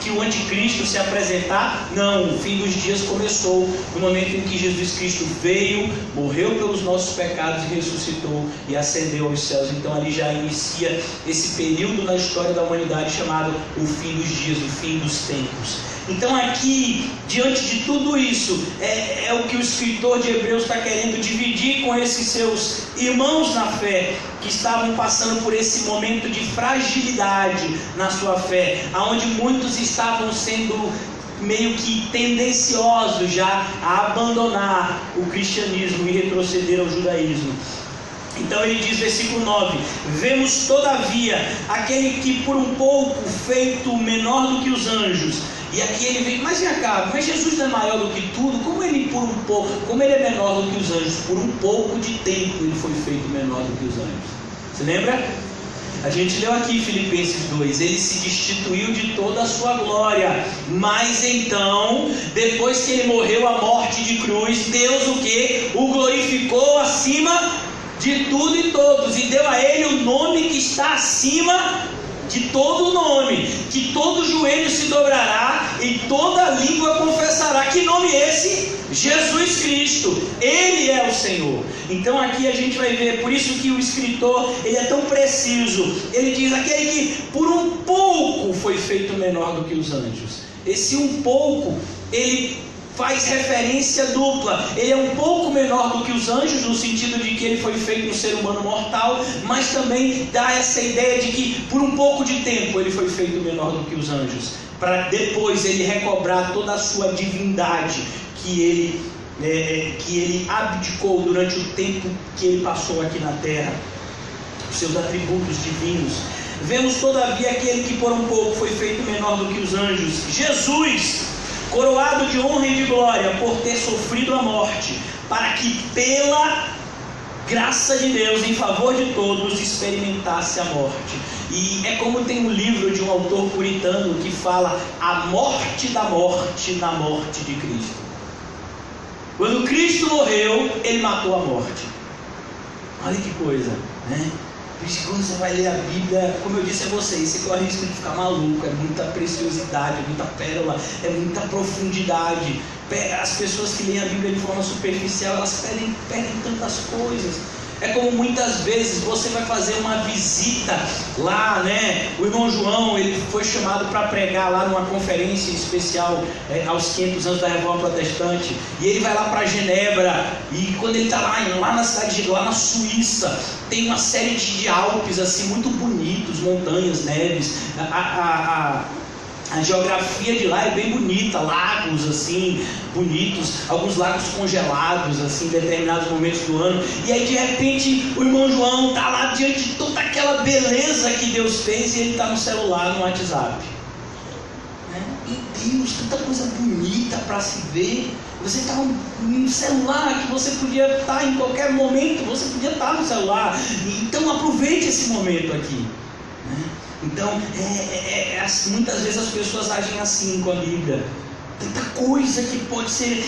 que o anticristo se apresentar? Não, o fim dos dias começou no momento em que Jesus Cristo veio, morreu pelos nossos pecados e ressuscitou e ascendeu aos céus. Então ali já inicia esse período na história da humanidade chamado o fim dos dias, o fim dos tempos. Então aqui, diante de tudo isso, é o que o escritor de Hebreus está querendo dividir com esses seus irmãos na fé, que estavam passando por esse momento de fragilidade na sua fé, onde muitos estavam sendo meio que tendenciosos já a abandonar o cristianismo e retroceder ao judaísmo. Então ele diz, versículo 9: vemos todavia aquele que por um pouco feito menor do que os anjos. E aqui ele vem, mas vem cá, mas Jesus não é maior do que tudo? Como ele por um pouco, como ele é menor do que os anjos? Por um pouco de tempo ele foi feito menor do que os anjos. Você lembra? A gente leu aqui Filipenses 2, ele se destituiu de toda a sua glória, mas então, depois que ele morreu a morte de cruz, Deus o que? O glorificou acima de tudo e todos, e deu a ele o nome que está acima de todo nome, que todo joelho se dobrará e toda língua confessará. Que nome é esse? Jesus Cristo. Ele é o Senhor. Então aqui a gente vai ver, por isso que o escritor, ele é tão preciso. Ele diz, aquele que por um pouco foi feito menor do que os anjos. Esse um pouco, ele faz referência dupla. Ele é um pouco menor do que os anjos, no sentido de que ele foi feito um ser humano mortal, mas também dá essa ideia de que por um pouco de tempo ele foi feito menor do que os anjos, para depois ele recobrar toda a sua divindade que ele abdicou durante o tempo que ele passou aqui na terra, os seus atributos divinos. Vemos todavia aquele que por um pouco foi feito menor do que os anjos, Jesus, coroado de honra e de glória por ter sofrido a morte, para que pela graça de Deus, em favor de todos, experimentasse a morte. E é como tem um livro de um autor puritano que fala a morte da morte na morte de Cristo. Quando Cristo morreu, ele matou a morte. Olha que coisa, né? Por isso que quando você vai ler a Bíblia, como eu disse a vocês, você corre o risco de ficar maluco. É muita preciosidade, é muita pérola, é muita profundidade. As pessoas que leem a Bíblia de forma superficial, elas perdem tantas coisas. É como muitas vezes você vai fazer uma visita lá, né? O irmão João, ele foi chamado para pregar lá numa conferência especial aos 500 anos da Reforma Protestante. E ele vai lá para Genebra. E quando ele está lá na cidade, lá na Suíça, tem uma série de Alpes assim muito bonitos, montanhas, neves. A geografia de lá é bem bonita, lagos assim, bonitos, alguns lagos congelados assim, em determinados momentos do ano. E aí de repente o irmão João está lá diante de toda aquela beleza que Deus fez e ele está no celular, no WhatsApp. Meu Deus, tanta coisa bonita para se ver. Você está no celular, que você podia estar em qualquer momento, você podia estar no celular. Então aproveite esse momento aqui. Então, muitas vezes as pessoas agem assim com a Bíblia. tanta coisa que pode ser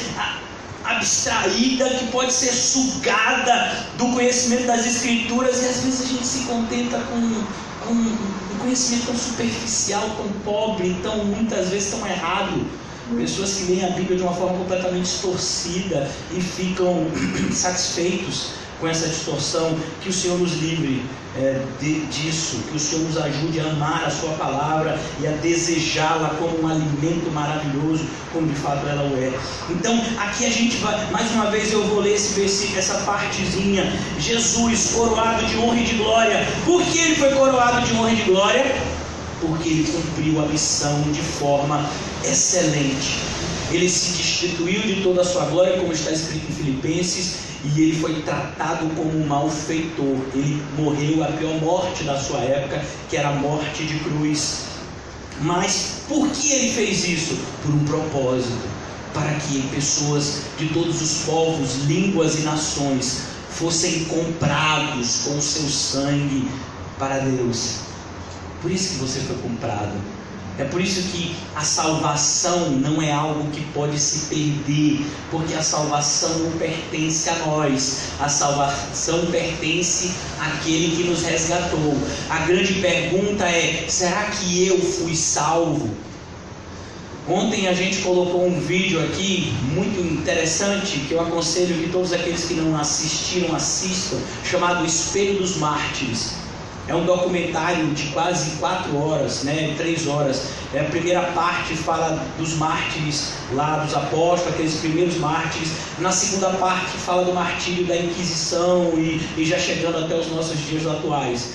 abstraída, que pode ser sugada do conhecimento das Escrituras, e às vezes a gente se contenta com um conhecimento tão superficial, tão pobre, tão muitas vezes tão errado. Pessoas que leem a Bíblia de uma forma completamente distorcida e ficam satisfeitos com essa distorção. Que o Senhor nos livre disso, que o Senhor nos ajude a amar a sua palavra e a desejá-la como um alimento maravilhoso, como de fato ela o é. Então aqui a gente vai, mais uma vez eu vou ler esse versículo, essa partezinha. Jesus coroado de honra e de glória. Por que ele foi coroado de honra e de glória? Porque ele cumpriu a missão de forma excelente. Ele se destituiu de toda a sua glória, como está escrito em Filipenses, e ele foi tratado como um malfeitor. Ele morreu a pior morte da sua época, que era a morte de cruz. Mas por que ele fez isso? Por um propósito, para que pessoas de todos os povos, línguas e nações fossem comprados com o seu sangue para Deus. Por isso que você foi comprado. É por isso que a salvação não é algo que pode se perder, porque a salvação não pertence a nós, a salvação pertence àquele que nos resgatou. A grande pergunta é: será que eu fui salvo? Ontem a gente colocou um vídeo aqui muito interessante, que eu aconselho que todos aqueles que não assistiram assistam, chamado Espelho dos Mártires. É um documentário de quase 4 horas, 3 horas. A primeira parte fala dos mártires lá, dos apóstolos, aqueles primeiros mártires. Na segunda parte fala do martírio da Inquisição e já chegando até os nossos dias atuais.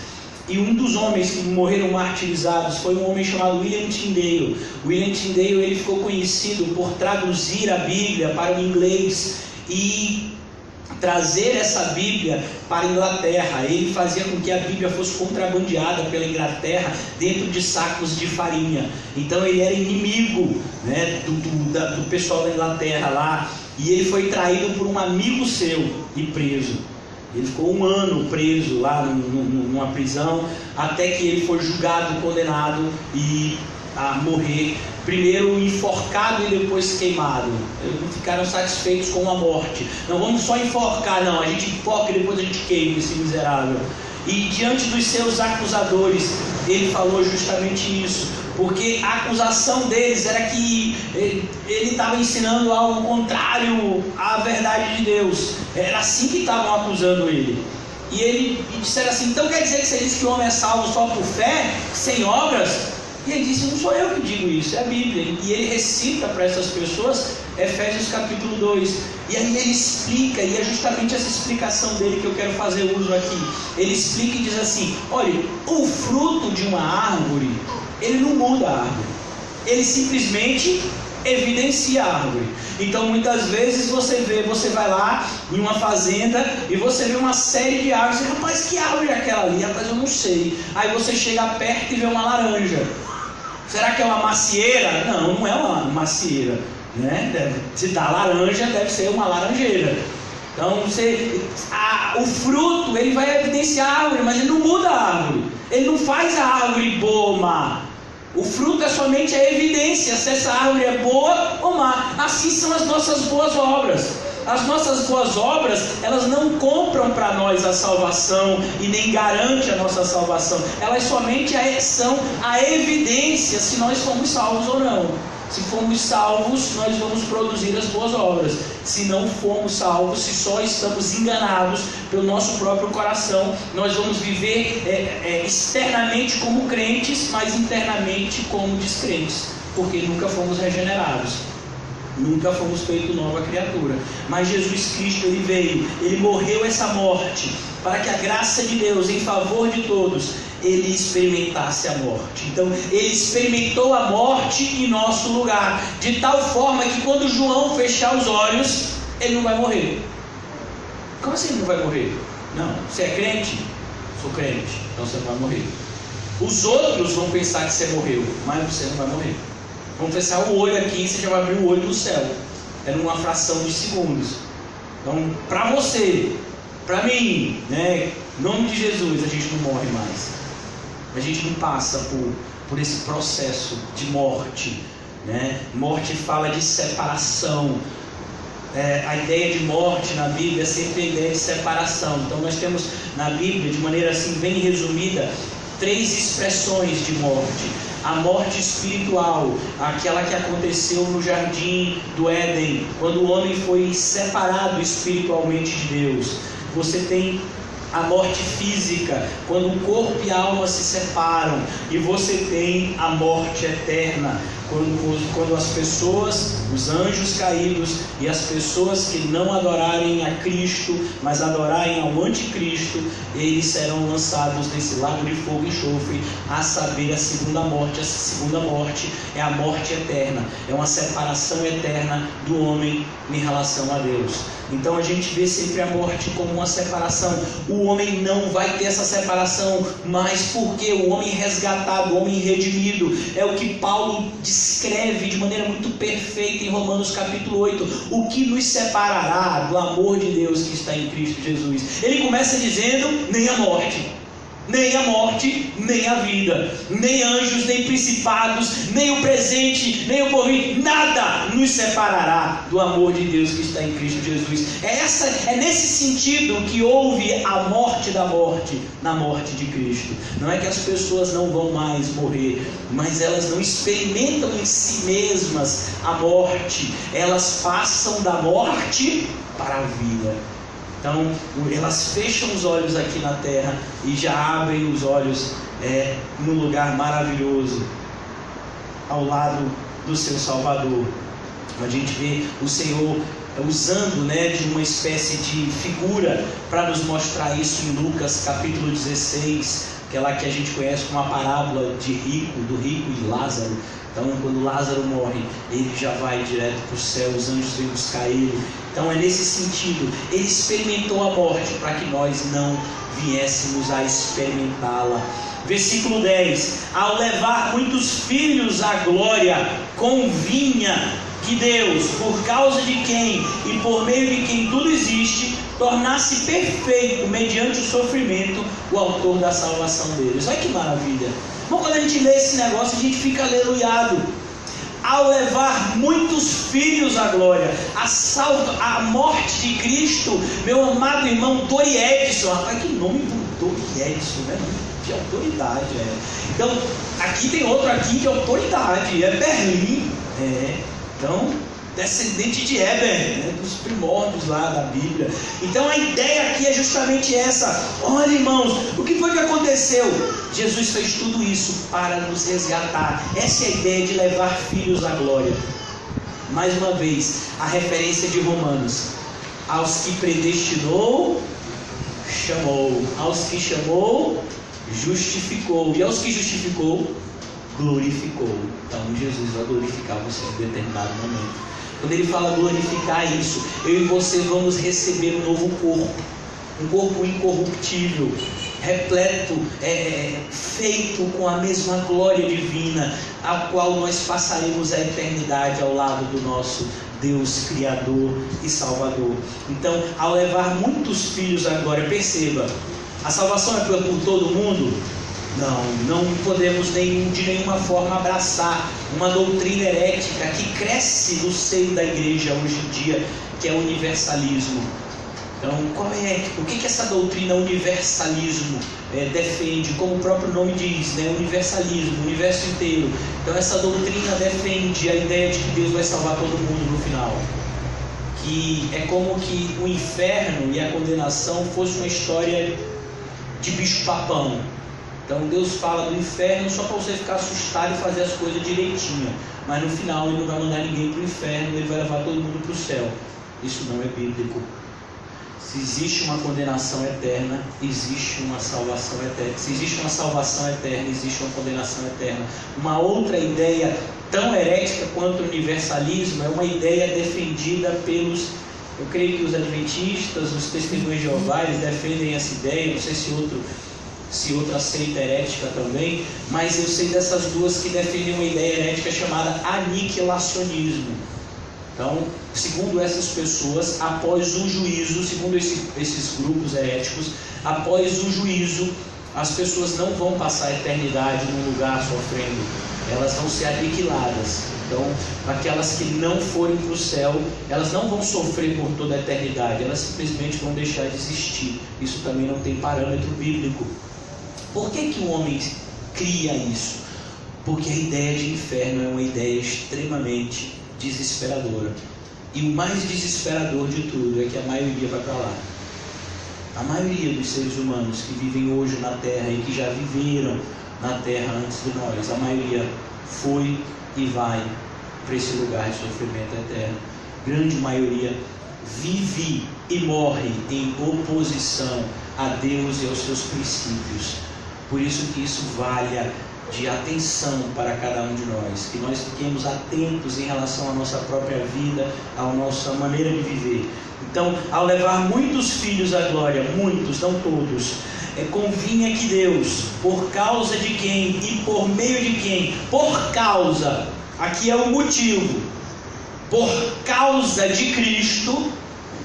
E um dos homens que morreram martirizados foi um homem chamado William Tyndale. William Tyndale, ele ficou conhecido por traduzir a Bíblia para o inglês e trazer essa Bíblia para a Inglaterra. Ele fazia com que a Bíblia fosse contrabandeada pela Inglaterra dentro de sacos de farinha. Então ele era inimigo, do pessoal da Inglaterra lá, e ele foi traído por um amigo seu e preso. Ele ficou 1 ano preso lá numa prisão, até que ele foi julgado, condenado a morrer, primeiro enforcado e depois queimado. Eles não ficaram satisfeitos com a morte. Não vamos só enforcar, não, a gente enforca e depois a gente queima esse miserável. E diante dos seus acusadores, ele falou justamente isso, porque a acusação deles era que ele estava ensinando algo contrário à verdade de Deus. Era assim que estavam acusando ele. E disseram assim: então quer dizer que você diz que o homem é salvo só por fé, sem obras? E ele disse: não sou eu que digo isso, é a Bíblia. E ele recita para essas pessoas Efésios capítulo 2. E aí ele explica, e é justamente essa explicação dele que eu quero fazer uso aqui. Ele explica e diz assim: olha, o fruto de uma árvore, ele não muda a árvore, ele simplesmente evidencia a árvore. Então muitas vezes você vai lá em uma fazenda e você vê uma série de árvores. Você, rapaz, que árvore é aquela ali? Rapaz, eu não sei. Aí você chega perto e vê uma laranja. Será que é uma macieira? Não, não é uma macieira, Se dá laranja, deve ser uma laranjeira. Então o fruto, ele vai evidenciar a árvore, mas ele não muda a árvore. Ele não faz a árvore boa ou má. O fruto é somente a evidência se essa árvore é boa ou má. Assim são as nossas boas obras. As nossas boas obras, elas não compram para nós a salvação e nem garantem a nossa salvação. Elas somente são a evidência se nós fomos salvos ou não. Se formos salvos, nós vamos produzir as boas obras. Se não formos salvos, se só estamos enganados pelo nosso próprio coração, nós vamos viver externamente como crentes, mas internamente como descrentes, porque nunca fomos regenerados. Nunca fomos feitos nova criatura. Mas Jesus Cristo, ele veio, ele morreu essa morte, para que a graça de Deus em favor de todos, ele experimentasse a morte. Então ele experimentou a morte em nosso lugar, de tal forma que quando João fechar os olhos, ele não vai morrer. Como assim ele não vai morrer? Não, você é crente? Sou crente, então você não vai morrer. Os outros vão pensar que você morreu, mas você não vai morrer. Vamos fechar o olho aqui e você já vai abrir o olho do céu. É numa fração de segundos. Então, para você, para mim, em nome de Jesus, a gente não morre mais. A gente não passa por esse processo de morte. né? Morte fala de separação. A ideia de morte na Bíblia é sempre a ideia de separação. Então nós temos na Bíblia, de maneira assim bem resumida, 3 expressões de morte. A morte espiritual, aquela que aconteceu no jardim do Éden, quando o homem foi separado espiritualmente de Deus. Você tem a morte física, quando o corpo e a alma se separam. E você tem a morte eterna, quando as pessoas, os anjos caídos e as pessoas que não adorarem a Cristo, mas adorarem ao anticristo, eles serão lançados nesse lago de fogo e enxofre, a saber, a segunda morte. Essa segunda morte é a morte eterna, é uma separação eterna do homem em relação a Deus. Então a gente vê sempre a morte como uma separação. O homem não vai ter essa separação, mas porque o homem resgatado, o homem redimido, é o que Paulo descreve de maneira muito perfeita em Romanos capítulo 8. O que nos separará do amor de Deus que está em Cristo Jesus? Ele começa dizendo: nem a morte, nem a vida, nem anjos, nem principados, nem o presente, nem o porvir, nada nos separará do amor de Deus que está em Cristo Jesus. É nesse sentido que houve a morte da morte na morte de Cristo. Não é que as pessoas não vão mais morrer, mas elas não experimentam em si mesmas a morte, elas passam da morte para a vida. Então, elas fecham os olhos aqui na terra e já abrem os olhos num lugar maravilhoso, ao lado do seu Salvador. A gente vê o Senhor usando, de uma espécie de figura para nos mostrar isso em Lucas capítulo 16, aquela que a gente conhece como a parábola do rico e Lázaro. Então, quando Lázaro morre, ele já vai direto para o céu, os anjos vêm buscar ele. Então, é nesse sentido, ele experimentou a morte para que nós não viéssemos a experimentá-la. Versículo 10: ao levar muitos filhos à glória, convinha que Deus, por causa de quem e por meio de quem tudo existe, tornasse perfeito, mediante o sofrimento, o autor da salvação deles. Olha que maravilha! Bom, quando a gente lê esse negócio, a gente fica aleluiado. Ao levar muitos filhos à glória, a morte de Cristo, meu amado irmão Dori Edson, rapaz, que nome do Dori Edson, né? De autoridade, Então, aqui tem outro aqui de autoridade, é Berlim, então, descendente de Eber, dos primórdios lá da Bíblia. Então a ideia aqui é justamente essa. Olha, irmãos, o que foi que aconteceu? Jesus fez tudo isso para nos resgatar. Essa é a ideia de levar filhos à glória. Mais uma vez, a referência de Romanos: aos que predestinou, chamou; aos que chamou, justificou; e aos que justificou, glorificou. Então Jesus vai glorificar você em determinado momento. Quando ele fala glorificar, isso, eu e você vamos receber um novo corpo, um corpo incorruptível, repleto, feito com a mesma glória divina, a qual nós passaremos a eternidade ao lado do nosso Deus Criador e Salvador. Então, ao levar muitos filhos agora, perceba, a salvação é por todo mundo? Não podemos de nenhuma forma abraçar uma doutrina herética que cresce no seio da igreja hoje em dia, que é o universalismo. Então, o que essa doutrina universalismo defende? Como o próprio nome diz, universalismo, o universo inteiro. Então, essa doutrina defende a ideia de que Deus vai salvar todo mundo no final. Que é como que o inferno e a condenação fosse uma história de bicho-papão. Então Deus fala do inferno só para você ficar assustado e fazer as coisas direitinho, mas no final Ele não vai mandar ninguém para o inferno, Ele vai levar todo mundo para o céu. Isso não é bíblico. Se existe uma condenação eterna, existe uma salvação eterna. Se existe uma salvação eterna, existe uma condenação eterna. Uma outra ideia tão herética quanto o universalismo é uma ideia defendida pelos, eu creio que os adventistas, os testemunhos de Jeová, eles defendem essa ideia. Não sei se outra seita herética também, mas eu sei dessas duas que defendem uma ideia herética chamada aniquilacionismo. Então, segundo essas pessoas, após o juízo, segundo esses grupos heréticos, após o juízo, as pessoas não vão passar a eternidade num lugar sofrendo, elas vão ser aniquiladas. Então, aquelas que não forem para o céu, elas não vão sofrer por toda a eternidade, elas simplesmente vão deixar de existir. Isso também não tem parâmetro bíblico. Por que que o homem cria isso? Porque a ideia de inferno é uma ideia extremamente desesperadora. E o mais desesperador de tudo é que a maioria vai para lá. A maioria dos seres humanos que vivem hoje na Terra e que já viveram na Terra antes de nós, a maioria foi e vai para esse lugar de sofrimento eterno. Grande maioria vive e morre em oposição a Deus e aos seus princípios. Por isso que isso valha de atenção para cada um de nós, que nós fiquemos atentos em relação à nossa própria vida, à nossa maneira de viver. Então, ao levar muitos filhos à glória, muitos, não todos, convinha que Deus, por causa de quem e por meio de quem, por causa, aqui é o motivo, por causa de Cristo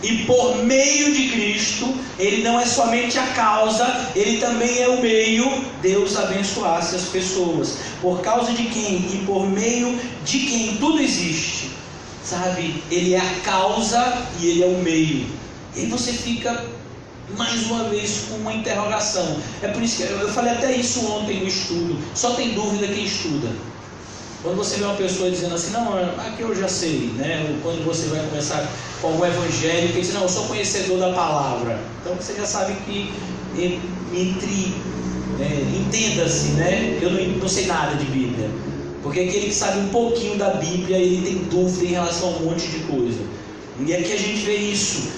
e por meio de Cristo, ele não é somente a causa, ele também é o meio, Deus abençoasse as pessoas, por causa de quem e por meio de quem tudo existe, sabe? Ele é a causa e ele é o meio. E aí você fica mais uma vez com uma interrogação. É por isso que eu falei até isso ontem no estudo, só tem dúvida quem estuda. Quando você vê uma pessoa dizendo assim, não, aqui eu já sei, né? Ou quando você vai conversar com algum evangélico e diz, não, eu sou conhecedor da palavra. Então você já sabe que entenda-se, né? Eu não sei nada de Bíblia. Porque aquele que sabe um pouquinho da Bíblia, ele tem dúvida em relação a um monte de coisa. E aqui a gente vê isso.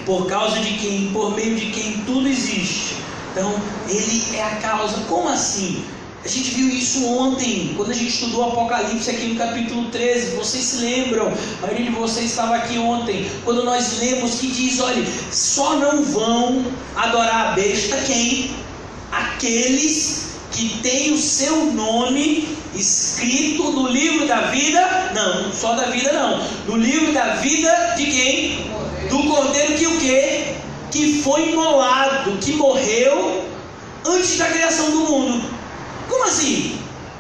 Por causa de quem, por meio de quem tudo existe. Então, ele é a causa. Como assim? A gente viu isso ontem, quando a gente estudou o Apocalipse aqui no capítulo 13, vocês se lembram, a maioria de vocês estava aqui ontem, quando nós lemos que diz, olha, só não vão adorar a besta quem? Aqueles que têm o seu nome escrito no livro da vida, não só da vida não, no livro da vida de quem? Do Cordeiro que o quê? Que foi imolado, que morreu antes da criação do mundo. Como assim?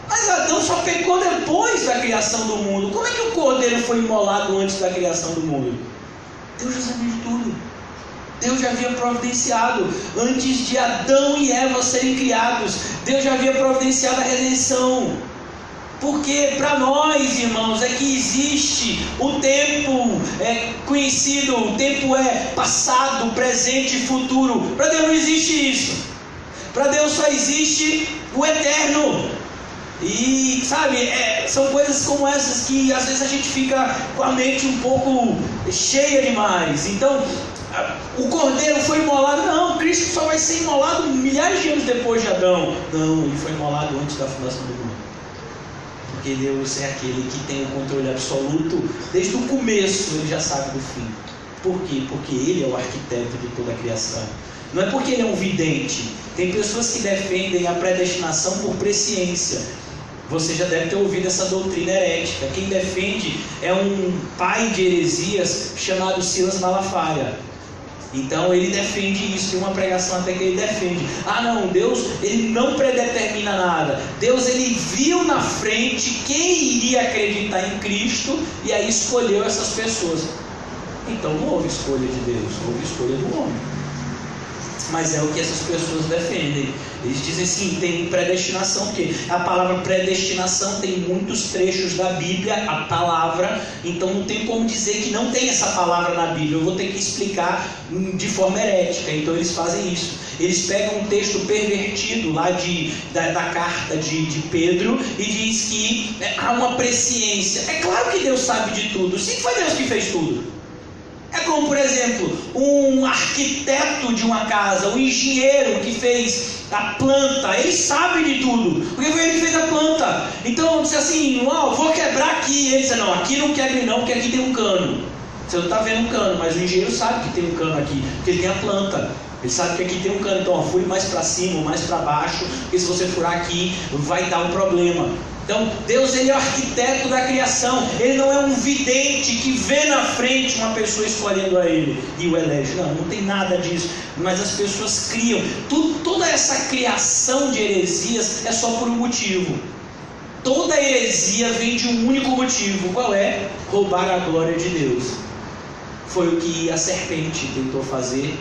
Mas Adão só pecou depois da criação do mundo. Como é que o Cordeiro foi imolado antes da criação do mundo? Deus já sabia de tudo. Deus já havia providenciado. Antes de Adão e Eva serem criados, Deus já havia providenciado a redenção. Porque para nós, irmãos, é que existe o tempo conhecido, o tempo é passado, presente e futuro. Para Deus não existe isso. Para Deus só existe o eterno. E sabe, são coisas como essas que às vezes a gente fica com a mente um pouco cheia demais. Então, o Cordeiro foi imolado. Não, Cristo só vai ser imolado milhares de anos depois de Adão. Não, ele foi imolado antes da fundação do mundo. Porque Deus é aquele que tem o controle absoluto. Desde o começo ele já sabe do fim. Por quê? Porque ele é o arquiteto de toda a criação. Não é porque ele é um vidente. Tem pessoas que defendem a predestinação por presciência. Você já deve ter ouvido essa doutrina herética. Quem defende é um pai de heresias chamado Silas Malafaia. Então ele defende isso, tem uma pregação até que ele defende. Ah não, Deus ele não predetermina nada. Deus ele viu na frente quem iria acreditar em Cristo e aí escolheu essas pessoas. Então não houve escolha de Deus, houve escolha do homem. Mas é o que essas pessoas defendem. Eles dizem assim, tem predestinação, porque a palavra predestinação tem muitos trechos da Bíblia, a palavra, então não tem como dizer que não tem essa palavra na Bíblia. Eu vou ter que explicar de forma herética. Então eles fazem isso. Eles pegam um texto pervertido lá da carta de Pedro e diz que há uma presciência. É claro que Deus sabe de tudo. Sim, foi Deus que fez tudo. É como, por exemplo, um arquiteto de uma casa, um engenheiro que fez a planta, ele sabe de tudo, porque foi ele que fez a planta. Então, disse assim, vou quebrar aqui. Ele disse, não, aqui não quebre não, porque aqui tem um cano. Você não está vendo um cano, mas o engenheiro sabe que tem um cano aqui, porque ele tem a planta. Ele sabe que aqui tem um cano, então fure mais para cima ou mais para baixo, porque se você furar aqui, vai dar um problema. Então, Deus ele é o arquiteto da criação. Ele não é um vidente que vê na frente uma pessoa escolhendo a ele e o elege. Não tem nada disso. Mas as pessoas criam. Toda toda essa criação de heresias é só por um motivo. Toda heresia vem de um único motivo. Qual é? Roubar a glória de Deus. Foi o que a serpente tentou fazer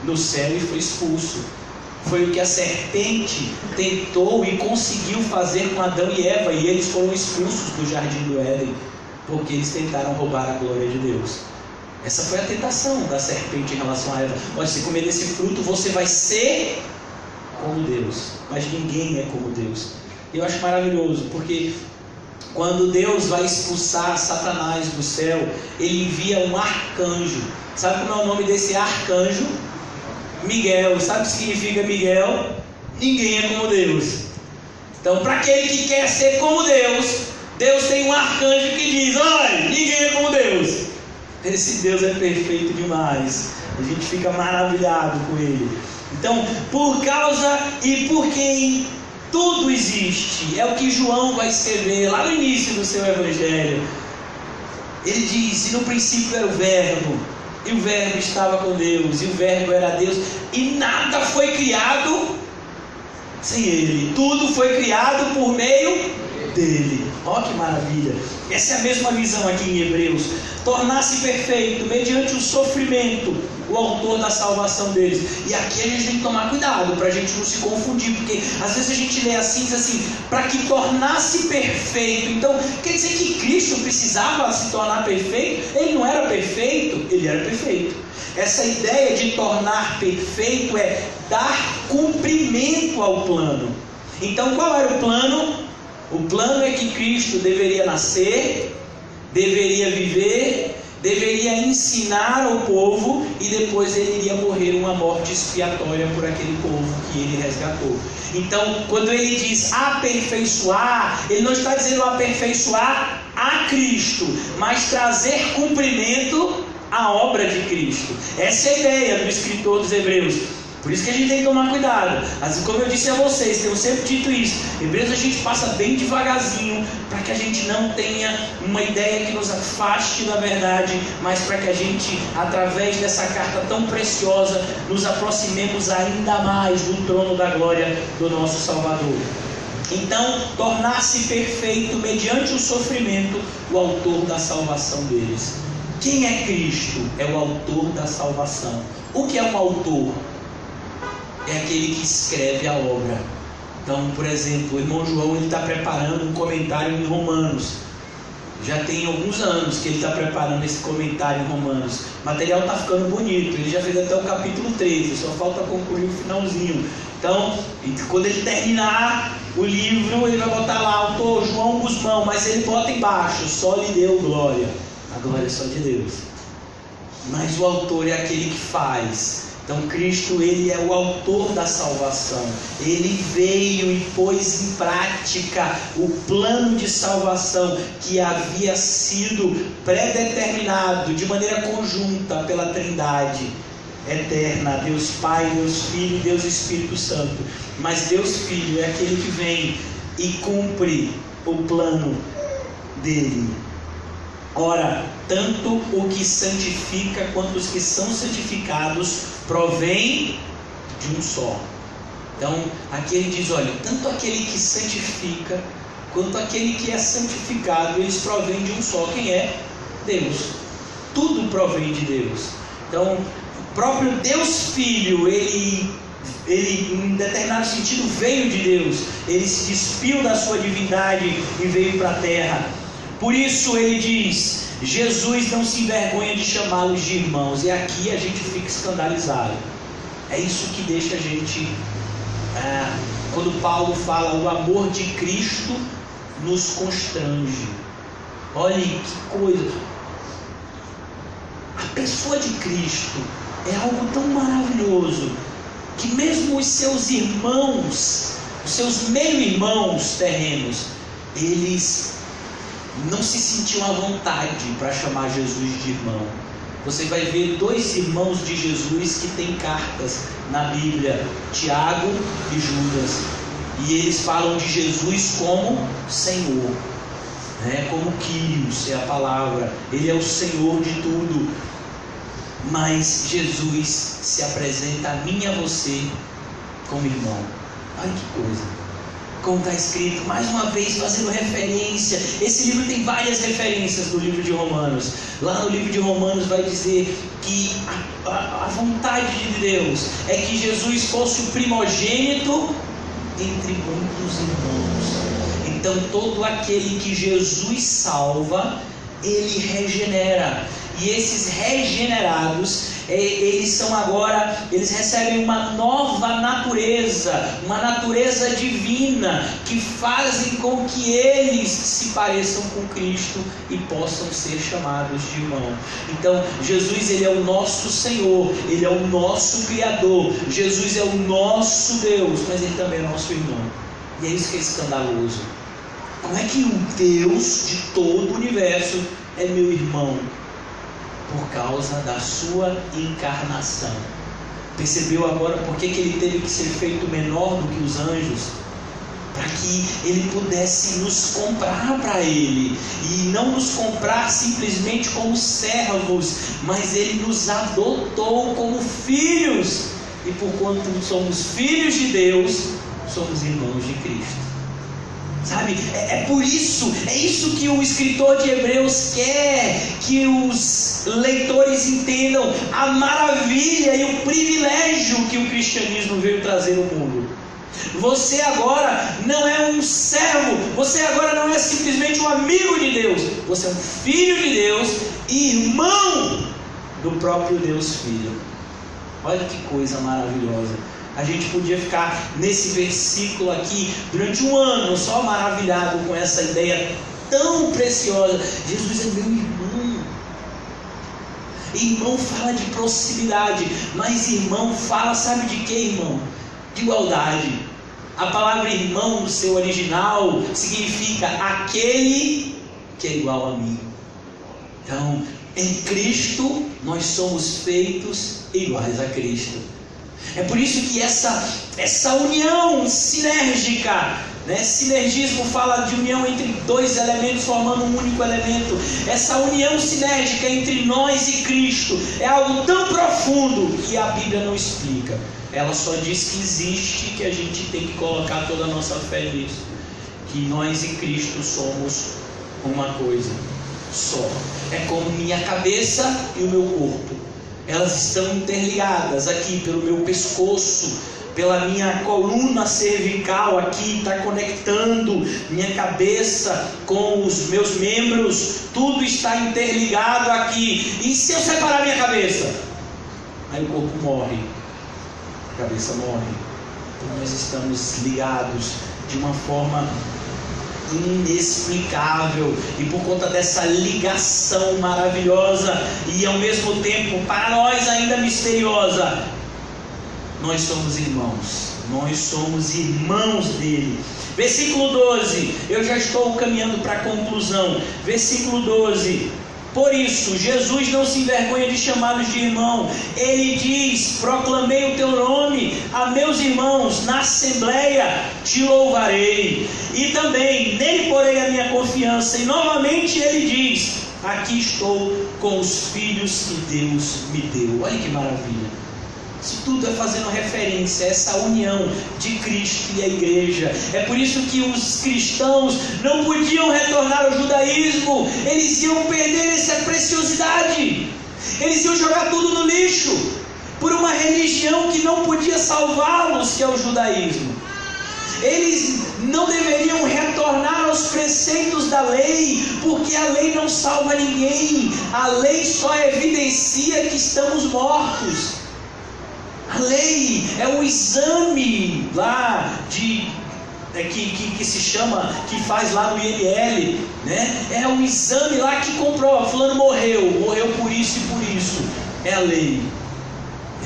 no céu e foi expulso. Foi o que a serpente tentou e conseguiu fazer com Adão e Eva, e eles foram expulsos do jardim do Éden, porque eles tentaram roubar a glória de Deus. Essa foi a tentação da serpente em relação a Eva. Olha, se comer desse fruto, você vai ser como Deus. Mas ninguém é como Deus. E eu acho maravilhoso, porque quando Deus vai expulsar Satanás do céu, ele envia um arcanjo. Sabe como é o nome desse arcanjo? Miguel. Sabe o que significa Miguel? Ninguém é como Deus. Então, para aquele que quer ser como Deus, Deus tem um arcanjo que diz: olha, ninguém é como Deus. Esse Deus é perfeito demais. A gente fica maravilhado com ele. Então, por causa e por quem tudo existe, é o que João vai escrever lá no início do seu evangelho. Ele diz: no princípio era o Verbo, e o Verbo estava com Deus, e o Verbo era Deus, e nada foi criado sem ele. Tudo foi criado por meio dele. Olha que maravilha. Essa é a mesma visão aqui em Hebreus. Tornar-se perfeito mediante o sofrimento, o autor da salvação deles. E aqui a gente tem que tomar cuidado para a gente não se confundir, porque às vezes a gente lê assim, diz assim, para que tornasse perfeito. Então quer dizer que Cristo precisava se tornar perfeito? Ele não era perfeito? Ele era perfeito. Essa ideia de tornar perfeito é dar cumprimento ao plano. Então qual era o plano? O plano é que Cristo deveria nascer, deveria viver, deveria ensinar ao povo, e depois ele iria morrer uma morte expiatória por aquele povo que ele resgatou. Então, quando ele diz aperfeiçoar, ele não está dizendo aperfeiçoar a Cristo, mas trazer cumprimento à obra de Cristo. Essa é a ideia do escritor dos Hebreus. Por isso que a gente tem que tomar cuidado. Assim como eu disse a vocês, tenho sempre dito isso, Hebreus a gente passa bem devagarzinho, para que a gente não tenha uma ideia que nos afaste da verdade, mas para que a gente, através dessa carta tão preciosa, nos aproximemos ainda mais do trono da glória do nosso Salvador. Então, tornar-se perfeito mediante o sofrimento, o autor da salvação deles. Quem é Cristo? É o autor da salvação. O que é um autor? É aquele que escreve a obra. Então, por exemplo, o irmão João está preparando um comentário em Romanos. Já tem alguns anos que ele está preparando esse comentário em Romanos. O material está ficando bonito. Ele já fez até o capítulo 13, só falta concluir o finalzinho. Então, quando ele terminar o livro, ele vai botar lá, autor João Guzmão, mas ele bota embaixo, só lhe deu glória. A glória é só de Deus. Mas o autor é aquele que faz. Então Cristo, ele é o autor da salvação. Ele veio e pôs em prática o plano de salvação que havia sido predeterminado de maneira conjunta pela Trindade eterna, Deus Pai, Deus Filho e Deus Espírito Santo. Mas Deus Filho é aquele que vem e cumpre o plano dele. Ora, tanto o que santifica quanto os que são santificados provém de um só. Então, aqui ele diz, olha, tanto aquele que santifica quanto aquele que é santificado, eles provêm de um só. Quem é? Deus. Tudo provém de Deus. Então, o próprio Deus Filho, ele em determinado sentido veio de Deus. Ele se despiu da sua divindade e veio para a terra. Por isso ele diz, Jesus não se envergonha de chamá-los de irmãos. E aqui a gente fica escandalizado. É isso que deixa a gente... quando Paulo fala, o amor de Cristo nos constrange. Olhem que coisa. A pessoa de Cristo é algo tão maravilhoso, que mesmo os seus irmãos, os seus meio-irmãos terrenos, eles não se sentiam à vontade para chamar Jesus de irmão. Você vai ver dois irmãos de Jesus que têm cartas na Bíblia, Tiago e Judas, e eles falam de Jesus como Senhor, como Kyrios é a palavra. Ele é o Senhor de tudo. Mas Jesus se apresenta a mim e a você como irmão. Olha que coisa. Como está escrito, mais uma vez fazendo referência. Esse livro tem várias referências do livro de Romanos. Lá no livro de Romanos vai dizer que a vontade de Deus é que Jesus fosse o primogênito entre muitos irmãos. Então todo aquele que Jesus salva, ele regenera. E esses regenerados, eles recebem uma nova natureza, uma natureza divina, que fazem com que eles se pareçam com Cristo e possam ser chamados de irmão. Então, Jesus, ele é o nosso Senhor, ele é o nosso Criador, Jesus é o nosso Deus, mas ele também é nosso irmão. E é isso que é escandaloso. Como é que o Deus de todo o universo é meu irmão? Por causa da sua encarnação. Percebeu agora por que ele teve que ser feito menor do que os anjos? Para que ele pudesse nos comprar para ele. E não nos comprar simplesmente como servos, mas ele nos adotou como filhos. E por quanto somos filhos de Deus, somos irmãos de Cristo. Sabe, é isso que o escritor de Hebreus quer que os leitores entendam, a maravilha e o privilégio que o cristianismo veio trazer ao mundo. Você agora não é um servo, você agora não é simplesmente um amigo de Deus, você é um filho de Deus e irmão do próprio Deus Filho. Olha que coisa maravilhosa. A gente podia ficar nesse versículo aqui durante um ano só maravilhado com essa ideia tão preciosa. Jesus é meu irmão. Irmão fala de proximidade, mas irmão fala, sabe de quê, irmão? De igualdade. A palavra irmão no seu original significa aquele que é igual a mim. Então, em Cristo nós somos feitos iguais a Cristo. É por isso que essa união sinérgica, né? Sinergismo fala de união entre dois elementos formando um único elemento. Essa união sinérgica entre nós e Cristo é algo tão profundo que a Bíblia não explica. Ela só diz que existe, que a gente tem que colocar toda a nossa fé nisso. Que nós e Cristo somos uma coisa só. É como minha cabeça e o meu corpo. Elas estão interligadas aqui pelo meu pescoço, pela minha coluna cervical aqui, está conectando minha cabeça com os meus membros, tudo está interligado aqui. E se eu separar minha cabeça? Aí o corpo morre, a cabeça morre. Então nós estamos ligados de uma forma inexplicável, e por conta dessa ligação maravilhosa e ao mesmo tempo para nós ainda misteriosa, nós somos irmãos dele. Versículo 12, eu já estou caminhando para a conclusão. Versículo 12: por isso, Jesus não se envergonha de chamá-los de irmão. Ele diz: proclamei o teu nome a meus irmãos, na assembleia te louvarei. E também nele porei a minha confiança. E novamente ele diz: aqui estou com os filhos que Deus me deu. Olha que maravilha. Isso tudo é fazendo referência a essa união de Cristo e a igreja. É por isso que os cristãos não podiam retornar ao judaísmo. Eles iam perder essa preciosidade. Eles iam jogar tudo no lixo por uma religião que não podia salvá-los, que é o judaísmo. Eles não deveriam retornar aos preceitos da lei, porque a lei não salva ninguém. A lei só evidencia que estamos mortos. A lei é o exame lá que se chama, que faz lá no IML, né? É o exame lá que comprova, fulano morreu por isso e por isso. É a lei,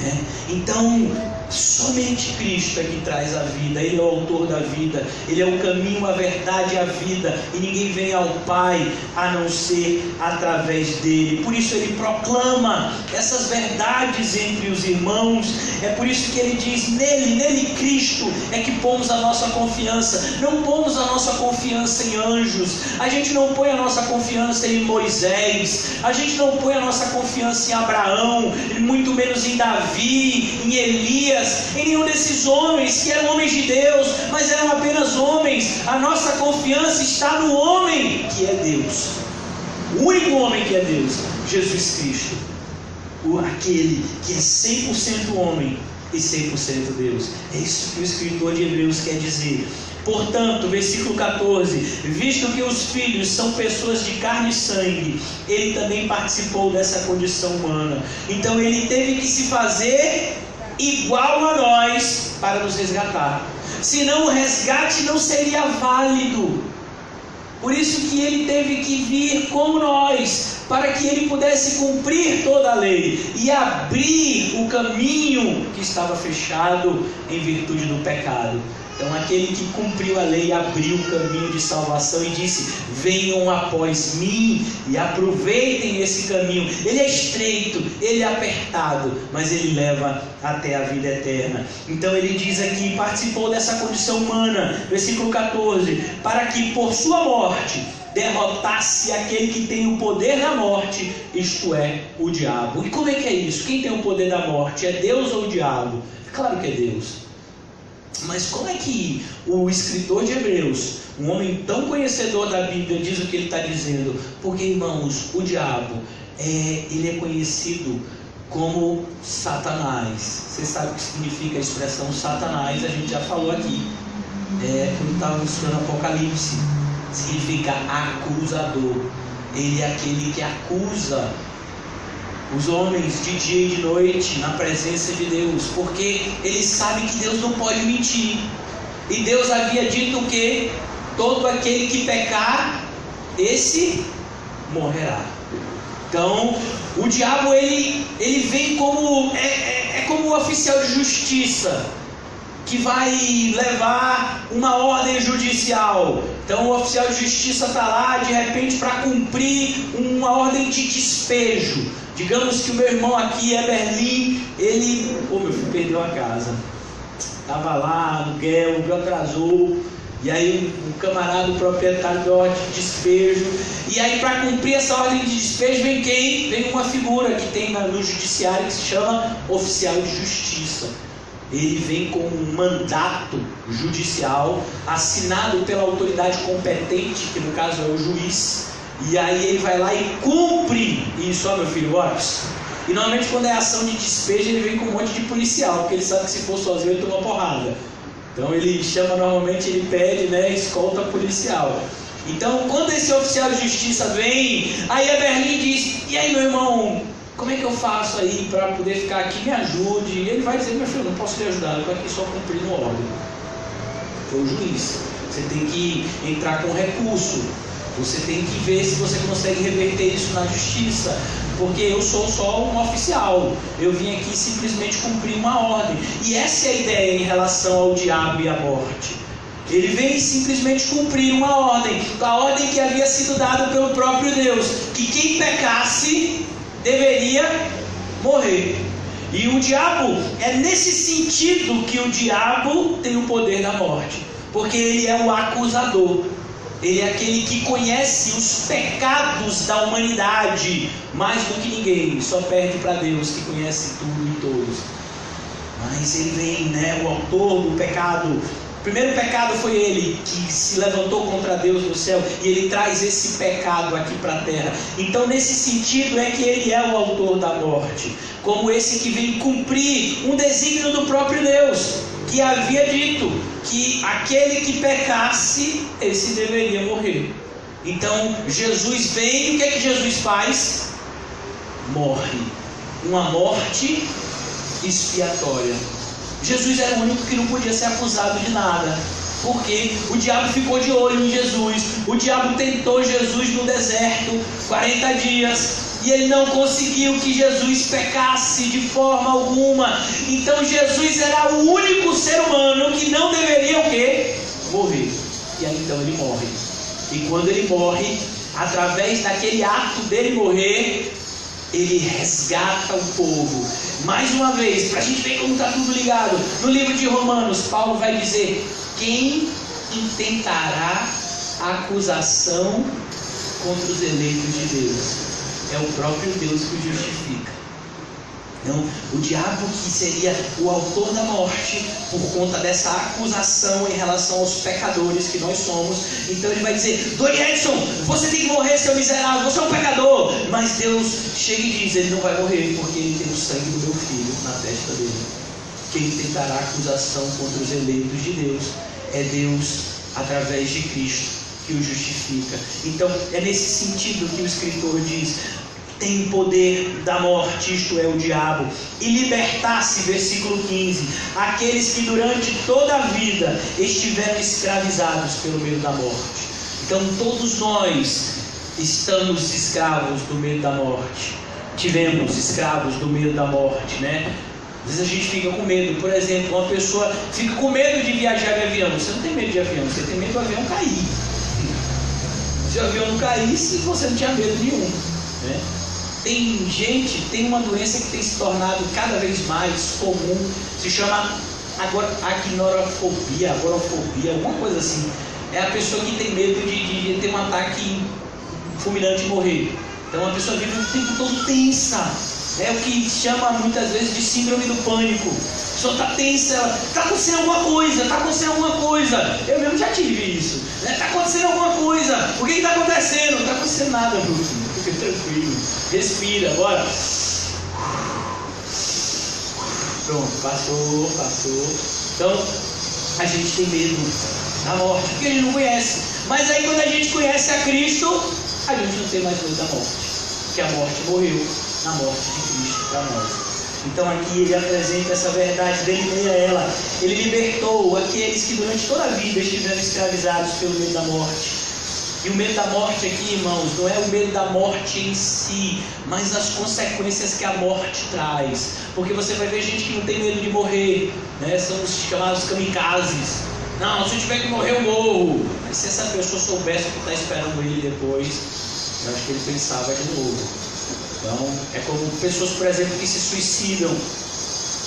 né? Então, somente Cristo é que traz a vida. Ele é o autor da vida, Ele é o caminho, a verdade e a vida, e ninguém vem ao Pai a não ser através dele. Por isso Ele proclama essas verdades entre os irmãos. É por isso que Ele diz: nele Cristo é que pomos a nossa confiança. Não pomos a nossa confiança em anjos, a gente não põe a nossa confiança em Moisés, a gente não põe a nossa confiança em Abraão, muito menos em Davi, em Elias, Elias, em nenhum desses homens que eram homens de Deus, mas eram apenas homens. A nossa confiança está no homem que é Deus, o único homem que é Deus, Jesus Cristo, aquele que é 100% homem e 100% Deus. É isso que o escritor de Hebreus quer dizer. Portanto, versículo 14: visto que os filhos são pessoas de carne e sangue, ele também participou dessa condição humana. Então ele teve que se fazer igual a nós para nos resgatar, senão o resgate não seria válido. Por isso que ele teve que vir como nós, para que ele pudesse cumprir toda a lei e abrir o caminho que estava fechado em virtude do pecado. Então aquele que cumpriu a lei abriu o caminho de salvação e disse: venham após mim e aproveitem esse caminho. Ele é estreito, ele é apertado, mas ele leva até a vida eterna. Então ele diz aqui: participou dessa condição humana, versículo 14, para que por sua morte derrotasse aquele que tem o poder da morte, isto é, o diabo. E como é que é isso? Quem tem o poder da morte? É Deus ou o diabo? Claro que é Deus. Mas como é que o escritor de Hebreus, um homem tão conhecedor da Bíblia, diz o que ele está dizendo? Porque, irmãos, o diabo, ele é conhecido como Satanás. Você sabe o que significa a expressão Satanás? A gente já falou aqui, quando estávamos estudando Apocalipse. Significa acusador. Ele é aquele que acusa os homens de dia e de noite na presença de Deus, porque ele sabe que Deus não pode mentir. E Deus havia dito que todo aquele que pecar, esse morrerá. Então o diabo ele vem como como um oficial de justiça que vai levar uma ordem judicial. Então o oficial de justiça está lá de repente para cumprir uma ordem de despejo. Digamos que o meu irmão aqui, Eberlin, ele... meu filho perdeu a casa. Estava lá, aluguel atrasou. E aí o camarada, o proprietário deu ordem de despejo. E aí para cumprir essa ordem de despejo vem quem? Vem uma figura que tem no judiciário que se chama oficial de justiça. Ele vem com um mandato judicial assinado pela autoridade competente, que no caso é o juiz. E aí ele vai lá e cumpre isso, meu filho, olha. E normalmente quando é ação de despejo, ele vem com um monte de policial, porque ele sabe que se for sozinho ele toma porrada. Então ele chama, normalmente ele pede, escolta policial. Então quando esse oficial de justiça vem, aí a Berlim diz: e aí, meu irmão, como é que eu faço aí para poder ficar aqui? Me ajude. E ele vai dizer: meu filho, não posso te ajudar, eu estou aqui só cumprindo ordem. Foi o juiz. Você tem que entrar com recurso. Você tem que ver se você consegue reverter isso na justiça, porque eu sou só um oficial. Eu vim aqui simplesmente cumprir uma ordem. E essa é a ideia em relação ao diabo e à morte. Ele vem simplesmente cumprir uma ordem, a ordem que havia sido dada pelo próprio Deus, que quem pecasse deveria morrer. E o diabo, é nesse sentido que o diabo tem o poder da morte, porque ele é o acusador. Ele é aquele que conhece os pecados da humanidade mais do que ninguém. Só perde para Deus, que conhece tudo e todos. Mas ele vem, o autor do pecado. O primeiro pecado foi ele que se levantou contra Deus no céu, e ele traz esse pecado aqui para a terra. Então nesse sentido é que ele é o autor da morte, como esse que vem cumprir um desígnio do próprio Deus, que havia dito que aquele que pecasse, esse deveria morrer. Então Jesus vem, e o que é que Jesus faz? Morre, uma morte expiatória. Jesus era o único que não podia ser acusado de nada, porque o diabo ficou de olho em Jesus. O diabo tentou Jesus no deserto 40 dias, e ele não conseguiu que Jesus pecasse de forma alguma. Então Jesus era o único ser humano que não deveria o quê? Morrer. E aí então ele morre. E quando ele morre, através daquele ato dele morrer, ele resgata o povo. Mais uma vez, para a gente ver como está tudo ligado, no livro de Romanos, Paulo vai dizer: quem intentará acusação contra os eleitos de Deus? É o próprio Deus que o justifica. Então, o diabo, que seria o autor da morte, por conta dessa acusação em relação aos pecadores que nós somos, então ele vai dizer: Dwayne Edson, você tem que morrer, seu miserável, você é um pecador. Mas Deus chega e diz: ele não vai morrer, porque ele tem o sangue do meu filho na testa dele. Quem tentará acusação contra os eleitos de Deus é Deus, através de Cristo, que o justifica. Então é nesse sentido que o escritor diz: tem poder da morte, isto é, o diabo, e libertar-se, versículo 15, aqueles que durante toda a vida estiveram escravizados pelo medo da morte. Então todos nós estamos escravos do medo da morte, tivemos escravos do medo da morte, né? Às vezes a gente fica com medo. Por exemplo, uma pessoa fica com medo de viajar de avião. Você não tem medo de avião, você tem medo do avião cair. Se o avião não caísse, você não tinha medo nenhum, né? Tem uma doença que tem se tornado cada vez mais comum, se chama agorafobia, alguma coisa assim. É a pessoa que tem medo de ter um ataque fulminante e morrer. Então a pessoa vive o tempo todo tensa. É o que chama muitas vezes de síndrome do pânico. A pessoa está tensa, está acontecendo alguma coisa. Eu mesmo já tive isso. Está acontecendo alguma coisa. O que está acontecendo? Não está acontecendo nada, meu filho. Fica tranquilo. Respira, bora. Pronto, passou. Então, a gente tem medo da morte, porque a gente não conhece. Mas aí quando a gente conhece a Cristo, a gente não tem mais medo da morte. Porque a morte morreu na morte de Cristo para nós. Então aqui ele apresenta essa verdade, delineia ela. Ele libertou aqueles que durante toda a vida estiveram escravizados pelo medo da morte. E o medo da morte aqui, irmãos, não é o medo da morte em si, mas as consequências que a morte traz. Porque você vai ver gente que não tem medo de morrer, né? São os chamados kamikazes. Não, se eu tiver que morrer eu morro. Mas se essa pessoa soubesse o que está esperando ele depois, eu acho que ele pensava de novo. Então, é como pessoas, por exemplo, que se suicidam.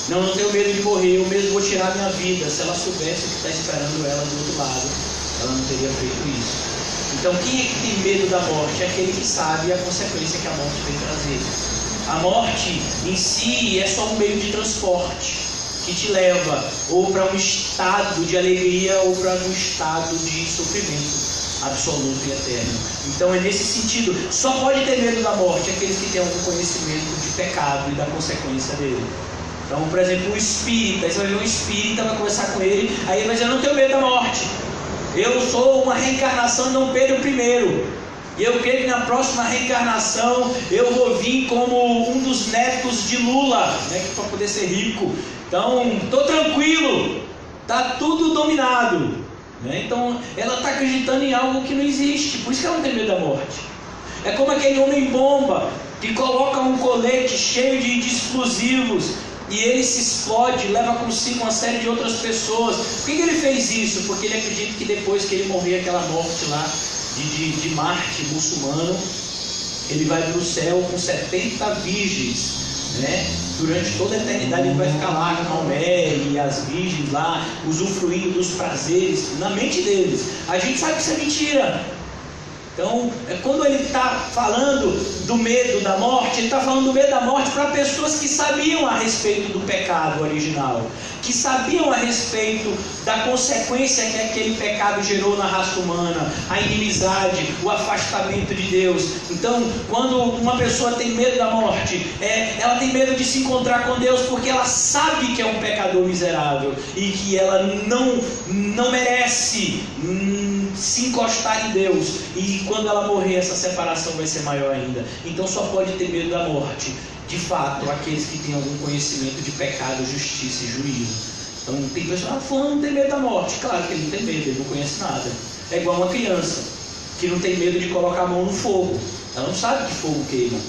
Não tenho medo de morrer, eu mesmo vou tirar a minha vida. Se ela soubesse o que está esperando ela do outro lado, ela não teria feito isso. Então, quem é que tem medo da morte? É aquele que sabe a consequência que a morte vem trazer. A morte em si é só um meio de transporte que te leva ou para um estado de alegria ou para um estado de sofrimento absoluto e eterno. Então é nesse sentido. Só pode ter medo da morte aqueles que têm algum conhecimento de pecado e da consequência dele. Então, por exemplo, um espírita, você vai ver um espírita, vai conversar com ele, aí ele vai dizer: eu não tenho medo da morte, eu sou uma reencarnação de Dom Pedro I, e eu creio que na próxima reencarnação eu vou vir como um dos netos de Lula, né, para poder ser rico. Então estou tranquilo, está tudo dominado. Então ela está acreditando em algo que não existe, por isso que ela não tem medo da morte. É como aquele homem bomba que coloca um colete cheio de explosivos e ele se explode, leva consigo uma série de outras pessoas. Por que ele fez isso? Porque ele acredita que depois que ele morrer aquela morte lá de Marte muçulmano, ele vai para o céu com 70 virgens, né? Durante toda a eternidade ele vai ficar lá com Maomé e as virgens lá, usufruindo dos prazeres na mente deles. A gente sabe que isso é mentira. Então, quando ele está falando do medo da morte, ele está falando do medo da morte para pessoas que sabiam a respeito do pecado original, que sabiam a respeito da consequência que aquele pecado gerou na raça humana, a inimizade, o afastamento de Deus. Então, quando uma pessoa tem medo da morte, ela tem medo de se encontrar com Deus, porque ela sabe que é um pecador miserável e que ela não merece se encostar em Deus, e quando ela morrer essa separação vai ser maior ainda. Então só pode ter medo da morte, de fato, aqueles que têm algum conhecimento de pecado, justiça e juízo. Então tem pessoas que não tem medo da morte. Claro que ele não tem medo, ele não conhece nada. É igual uma criança que não tem medo de colocar a mão no fogo, ela não sabe que fogo queima.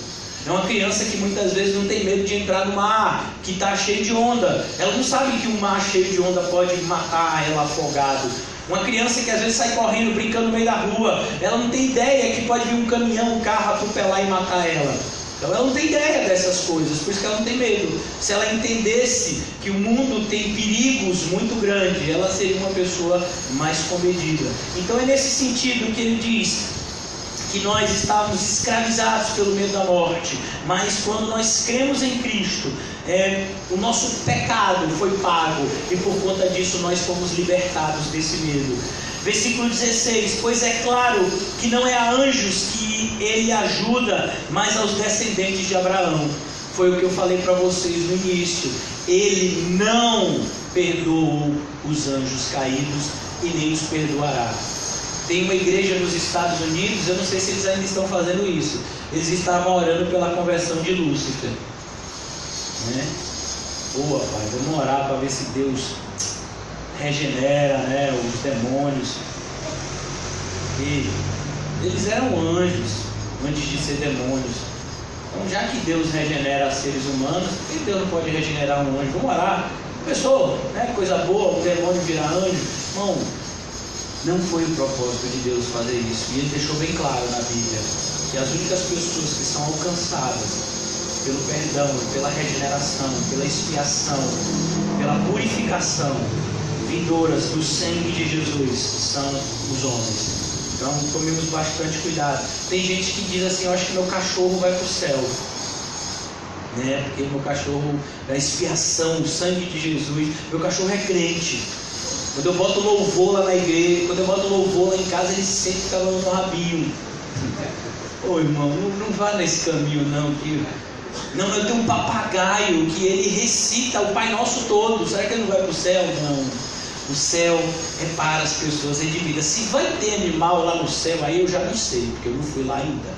É uma criança que muitas vezes não tem medo de entrar no mar que está cheio de onda, ela não sabe que um mar cheio de onda pode matar ela afogado. Uma criança que às vezes sai correndo, brincando no meio da rua, ela não tem ideia que pode vir um caminhão, um carro atropelar e matar ela. Então ela não tem ideia dessas coisas, por isso que ela não tem medo. Se ela entendesse que o mundo tem perigos muito grandes, ela seria uma pessoa mais comedida. Então é nesse sentido que ele diz que nós estávamos escravizados pelo medo da morte, mas quando nós cremos em Cristo, o nosso pecado foi pago e por conta disso nós fomos libertados desse medo. Versículo 16: pois é claro que não é a anjos que ele ajuda, mas aos descendentes de Abraão. Foi o que eu falei para vocês no início. Ele não perdoou os anjos caídos e nem os perdoará. Tem uma igreja nos Estados Unidos, eu não sei se eles ainda estão fazendo isso. Eles estavam orando pela conversão de Lúcifer, né? Pô, pai, vamos orar para ver se Deus regenera, né, os demônios. E eles eram anjos antes de ser demônios. Então, já que Deus regenera seres humanos, por que Deus não pode regenerar um anjo? Vamos orar. Pessoa, né, coisa boa, o demônio virar anjo. Irmão, não foi o propósito de Deus fazer isso. E ele deixou bem claro na Bíblia que as únicas pessoas que são alcançadas pelo perdão, pela regeneração, pela expiação, pela purificação vindouras do sangue de Jesus são os homens. Então tomemos bastante cuidado. Tem gente que diz assim: eu acho que meu cachorro vai para o céu, né? Porque meu cachorro, da expiação, o sangue de Jesus, meu cachorro é crente. Quando eu boto louvor lá na igreja, quando eu boto louvor lá em casa, ele sempre fica falando no rabinho. Ô irmão, não vá nesse caminho não, que... Não, eu tenho um papagaio que ele recita o Pai Nosso todo. Será que ele não vai para o céu? Não. O céu é para as pessoas redimidas. Se vai ter animal lá no céu, aí eu já não sei, porque eu não fui lá ainda.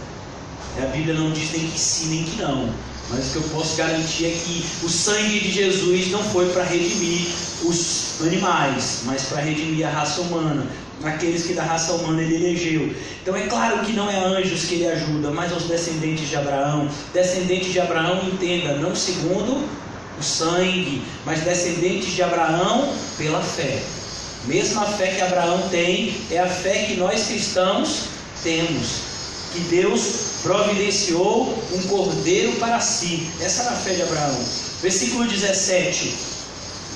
A Bíblia não diz nem que sim, nem que não. Mas o que eu posso garantir é que o sangue de Jesus não foi para redimir os animais, mas para redimir a raça humana, aqueles que da raça humana ele elegeu. Então é claro que não é anjos que ele ajuda, mas aos descendentes de Abraão. Descendentes de Abraão, entenda, não segundo o sangue, mas descendentes de Abraão pela fé. Mesma fé que Abraão tem é a fé que nós cristãos temos, que Deus providenciou um cordeiro para si. Essa era a fé de Abraão. Versículo 17: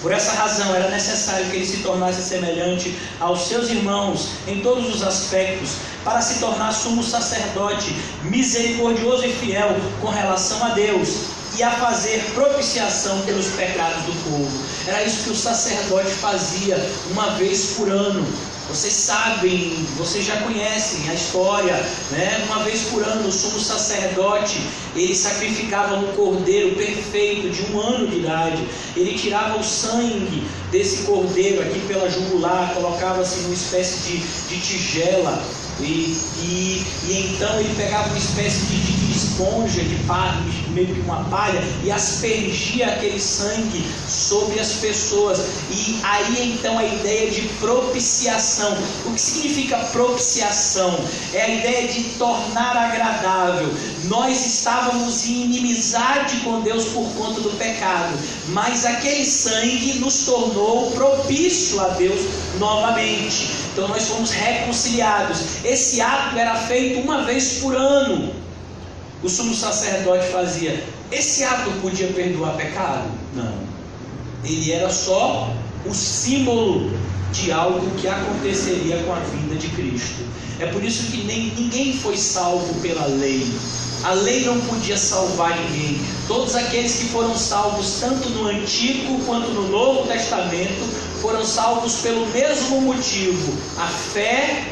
por essa razão era necessário que ele se tornasse semelhante aos seus irmãos em todos os aspectos, para se tornar sumo sacerdote, misericordioso e fiel com relação a Deus, e a fazer propiciação pelos pecados do povo. Era isso que o sacerdote fazia uma vez por ano. Vocês sabem, vocês já conhecem a história, né? Uma vez por ano o sumo sacerdote, ele sacrificava um cordeiro perfeito de 1 ano de idade. Ele tirava o sangue desse cordeiro aqui pela jugular, colocava-se numa espécie de tigela, e então ele pegava uma espécie de esponja, de palha, meio que uma palha, e aspergia aquele sangue sobre as pessoas. E aí então a ideia de propiciação. O que significa propiciação? É a ideia de tornar agradável. Nós estávamos em inimizade com Deus por conta do pecado, mas aquele sangue nos tornou propício a Deus novamente. Então nós fomos reconciliados. Esse ato era feito uma vez por ano. O sumo sacerdote fazia. Esse ato podia perdoar pecado? Não. Ele era só o símbolo de algo que aconteceria com a vinda de Cristo. É por isso que ninguém foi salvo pela lei. A lei não podia salvar ninguém. Todos aqueles que foram salvos, tanto no Antigo quanto no Novo Testamento, foram salvos pelo mesmo motivo: a fé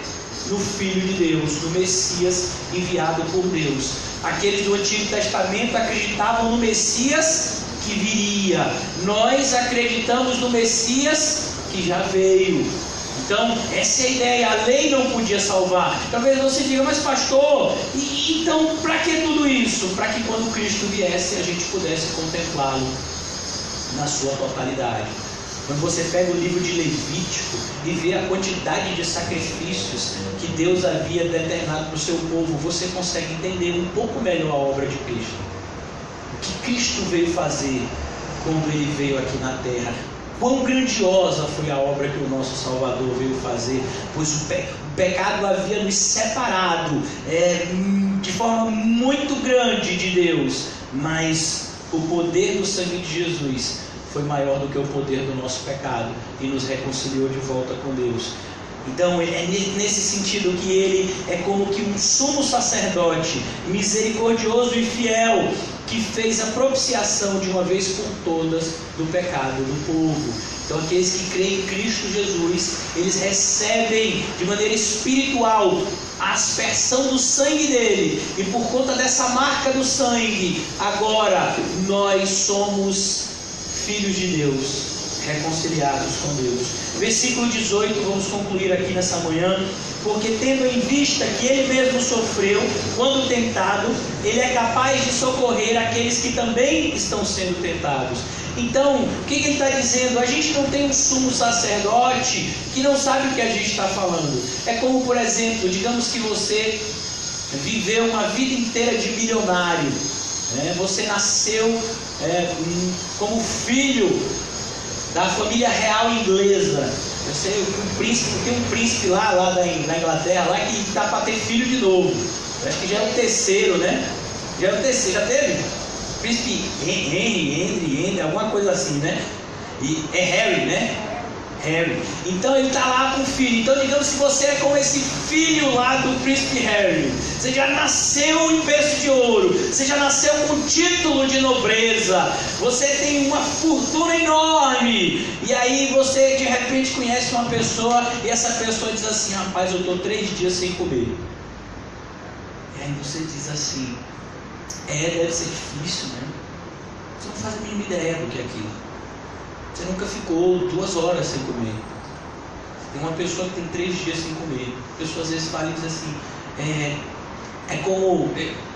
no Filho de Deus, no Messias enviado por Deus. Aqueles do Antigo Testamento acreditavam no Messias que viria. Nós acreditamos no Messias que já veio. Então, essa é a ideia. A lei não podia salvar. Talvez você diga: mas pastor, então para que tudo isso? Para que quando Cristo viesse a gente pudesse contemplá-lo na sua totalidade. Quando você pega o livro de Levítico e vê a quantidade de sacrifícios que Deus havia determinado para o seu povo, você consegue entender um pouco melhor a obra de Cristo. O que Cristo veio fazer quando ele veio aqui na terra. Quão grandiosa foi a obra que o nosso Salvador veio fazer, pois o pecado havia nos separado de forma muito grande de Deus, mas o poder do sangue de Jesus foi maior do que o poder do nosso pecado e nos reconciliou de volta com Deus. Então é nesse sentido que ele é como que um sumo sacerdote misericordioso e fiel, que fez a propiciação de uma vez por todas do pecado do povo. Então aqueles que creem em Cristo Jesus, eles recebem de maneira espiritual a aspersão do sangue dele, e por conta dessa marca do sangue, agora nós somos filhos de Deus, reconciliados com Deus. Versículo 18, vamos concluir aqui nessa manhã. Porque tendo em vista que ele mesmo sofreu quando tentado, ele é capaz de socorrer aqueles que também estão sendo tentados. Então, o que ele está dizendo? A gente não tem um sumo sacerdote que não sabe o que a gente está falando. É como, por exemplo, digamos que você viveu uma vida inteira de milionário, né? Você nasceu como filho da família real inglesa. Eu sei, tem um príncipe lá da Inglaterra lá que está para ter filho de novo. Eu acho que já é o terceiro, né? Já é o terceiro, já teve? Príncipe Henry, alguma coisa assim, né? E é Harry, né? Harry. Então ele está lá com o filho. Então digamos que você é como esse filho lá do príncipe Harry. Você já nasceu em berço de ouro. Você já nasceu com título de nobreza. Você tem uma fortuna enorme. E aí você de repente conhece uma pessoa e essa pessoa diz assim: rapaz, eu estou 3 dias sem comer. E aí você diz assim: deve ser difícil, né? Você não faz a mínima ideia do que é aquilo. Você nunca ficou 2 horas sem comer. Tem uma pessoa que tem 3 dias sem comer. A pessoa às vezes fala e diz assim: é como,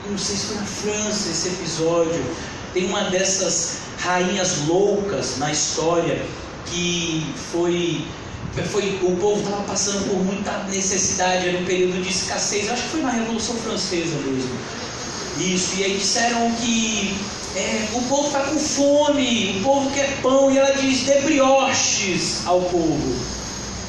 não sei se foi na França esse episódio, tem uma dessas rainhas loucas na história que o povo estava passando por muita necessidade, era um período de escassez, acho que foi na Revolução Francesa mesmo. Isso, e aí disseram que o povo está com fome, o povo quer pão, e ela diz: dê brioches ao povo,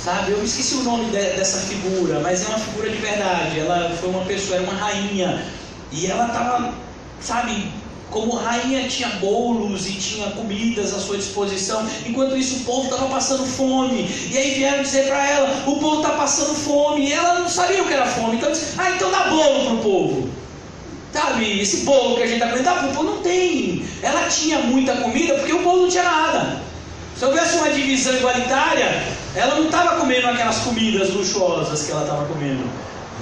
sabe? Eu me esqueci o nome dessa figura, mas é uma figura de verdade. Ela foi uma pessoa, era uma rainha, e ela estava, sabe, como rainha, tinha bolos e tinha comidas à sua disposição. Enquanto isso o povo estava passando fome, e aí vieram dizer para ela: o povo está passando fome, e ela não sabia o que era fome. Então disse: então dá bolo para o povo. Sabe, esse bolo que a gente está comendo, o povo não tem. Ela tinha muita comida porque o povo não tinha nada. Se houvesse uma divisão igualitária, ela não estava comendo aquelas comidas luxuosas que ela estava comendo,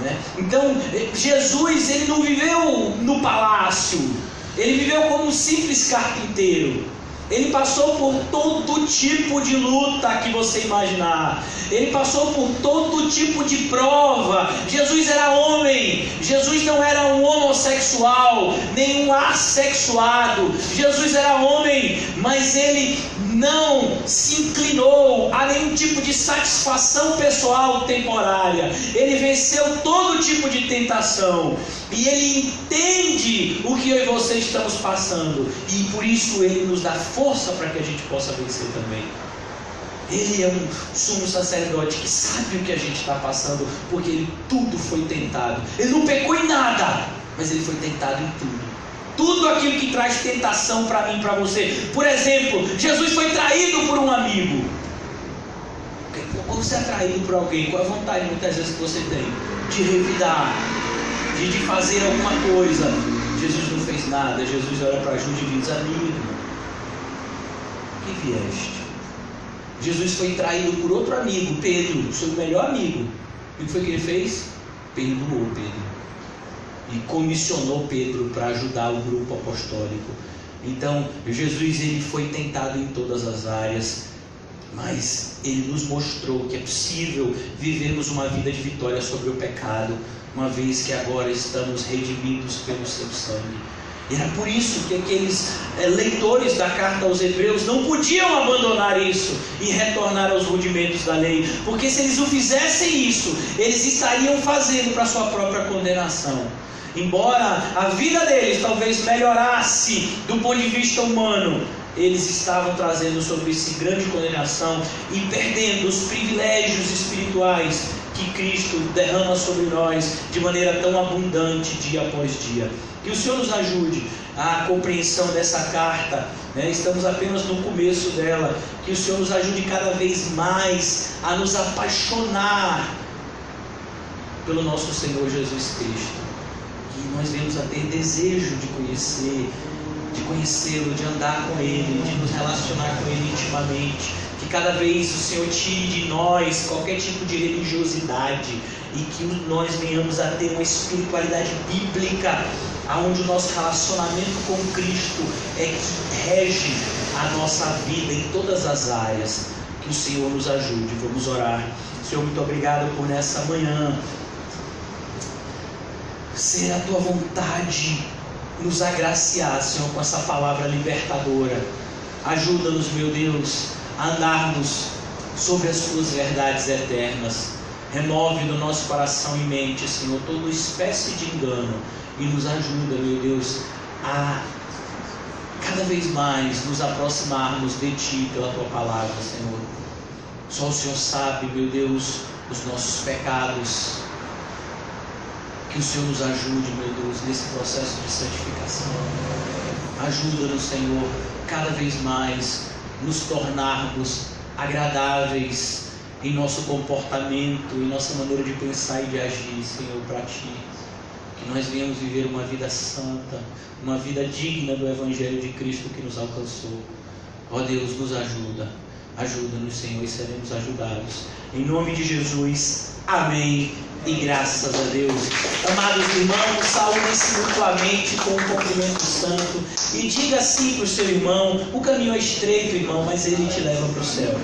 né? Então, Jesus, ele não viveu no palácio, ele viveu como um simples carpinteiro. Ele passou por todo tipo de luta que você imaginar. Ele passou por todo tipo de prova. Jesus era homem. Jesus não era um homossexual, nem um assexuado. Jesus era homem, mas ele não se inclinou a nenhum tipo de satisfação pessoal temporária. Ele venceu todo tipo de tentação. E ele entende o que eu e você estamos passando. E por isso ele nos dá força para que a gente possa vencer também. Ele é um sumo sacerdote que sabe o que a gente está passando, porque ele tudo foi tentado. Ele não pecou em nada, mas ele foi tentado em tudo. Tudo aquilo que traz tentação para mim e para você. Por exemplo, Jesus foi traído por um amigo. Quando você é traído por alguém, qual a vontade muitas vezes que você tem? De revidar, de fazer alguma coisa. Jesus não fez nada. Jesus olha para Judas e diz: amigo, que vieste? Jesus foi traído por outro amigo, Pedro, seu melhor amigo. E o que foi que ele fez? Perdoou Pedro e comissionou Pedro para ajudar o grupo apostólico. Então Jesus, ele foi tentado em todas as áreas, mas ele nos mostrou que é possível vivermos uma vida de vitória sobre o pecado, uma vez que agora estamos redimidos pelo seu sangue. E era por isso que aqueles leitores da carta aos Hebreus não podiam abandonar isso e retornar aos rudimentos da lei, porque se eles o fizessem isso, eles estariam fazendo para a sua própria condenação. Embora a vida deles talvez melhorasse do ponto de vista humano, eles estavam trazendo sobre si grande condenação e perdendo os privilégios espirituais que Cristo derrama sobre nós de maneira tão abundante dia após dia. Que o Senhor nos ajude à compreensão dessa carta, né? Estamos apenas no começo dela. Que o Senhor nos ajude cada vez mais a nos apaixonar pelo nosso Senhor Jesus Cristo. Que nós venhamos a ter desejo de conhecê-lo, de andar com Ele, de nos relacionar com Ele intimamente. Que cada vez o Senhor tire de nós qualquer tipo de religiosidade e que nós venhamos a ter uma espiritualidade bíblica, onde o nosso relacionamento com Cristo é que rege a nossa vida em todas as áreas. Que o Senhor nos ajude. Vamos orar. Senhor, muito obrigado por nessa manhã ser a Tua vontade nos agraciar, Senhor, com essa palavra libertadora. Ajuda-nos, meu Deus, a andarmos sobre as Tuas verdades eternas. Remove do nosso coração e mente, Senhor, toda espécie de engano e nos ajuda, meu Deus, a cada vez mais nos aproximarmos de Ti pela Tua palavra, Senhor. Só o Senhor sabe, meu Deus, os nossos pecados. Que o Senhor nos ajude, meu Deus, nesse processo de santificação. Ajuda-nos, Senhor, cada vez mais nos tornarmos agradáveis em nosso comportamento, em nossa maneira de pensar e de agir, Senhor, para Ti. Que nós venhamos viver uma vida santa, uma vida digna do Evangelho de Cristo que nos alcançou. Ó Deus, nos ajuda. Ajuda-nos, Senhor, e seremos ajudados. Em nome de Jesus, amém. E graças a Deus. Amados irmãos, saúde-se mutuamente com um cumprimento santo e diga assim para o seu irmão: o caminho é estreito, irmão, mas ele te leva para o céu.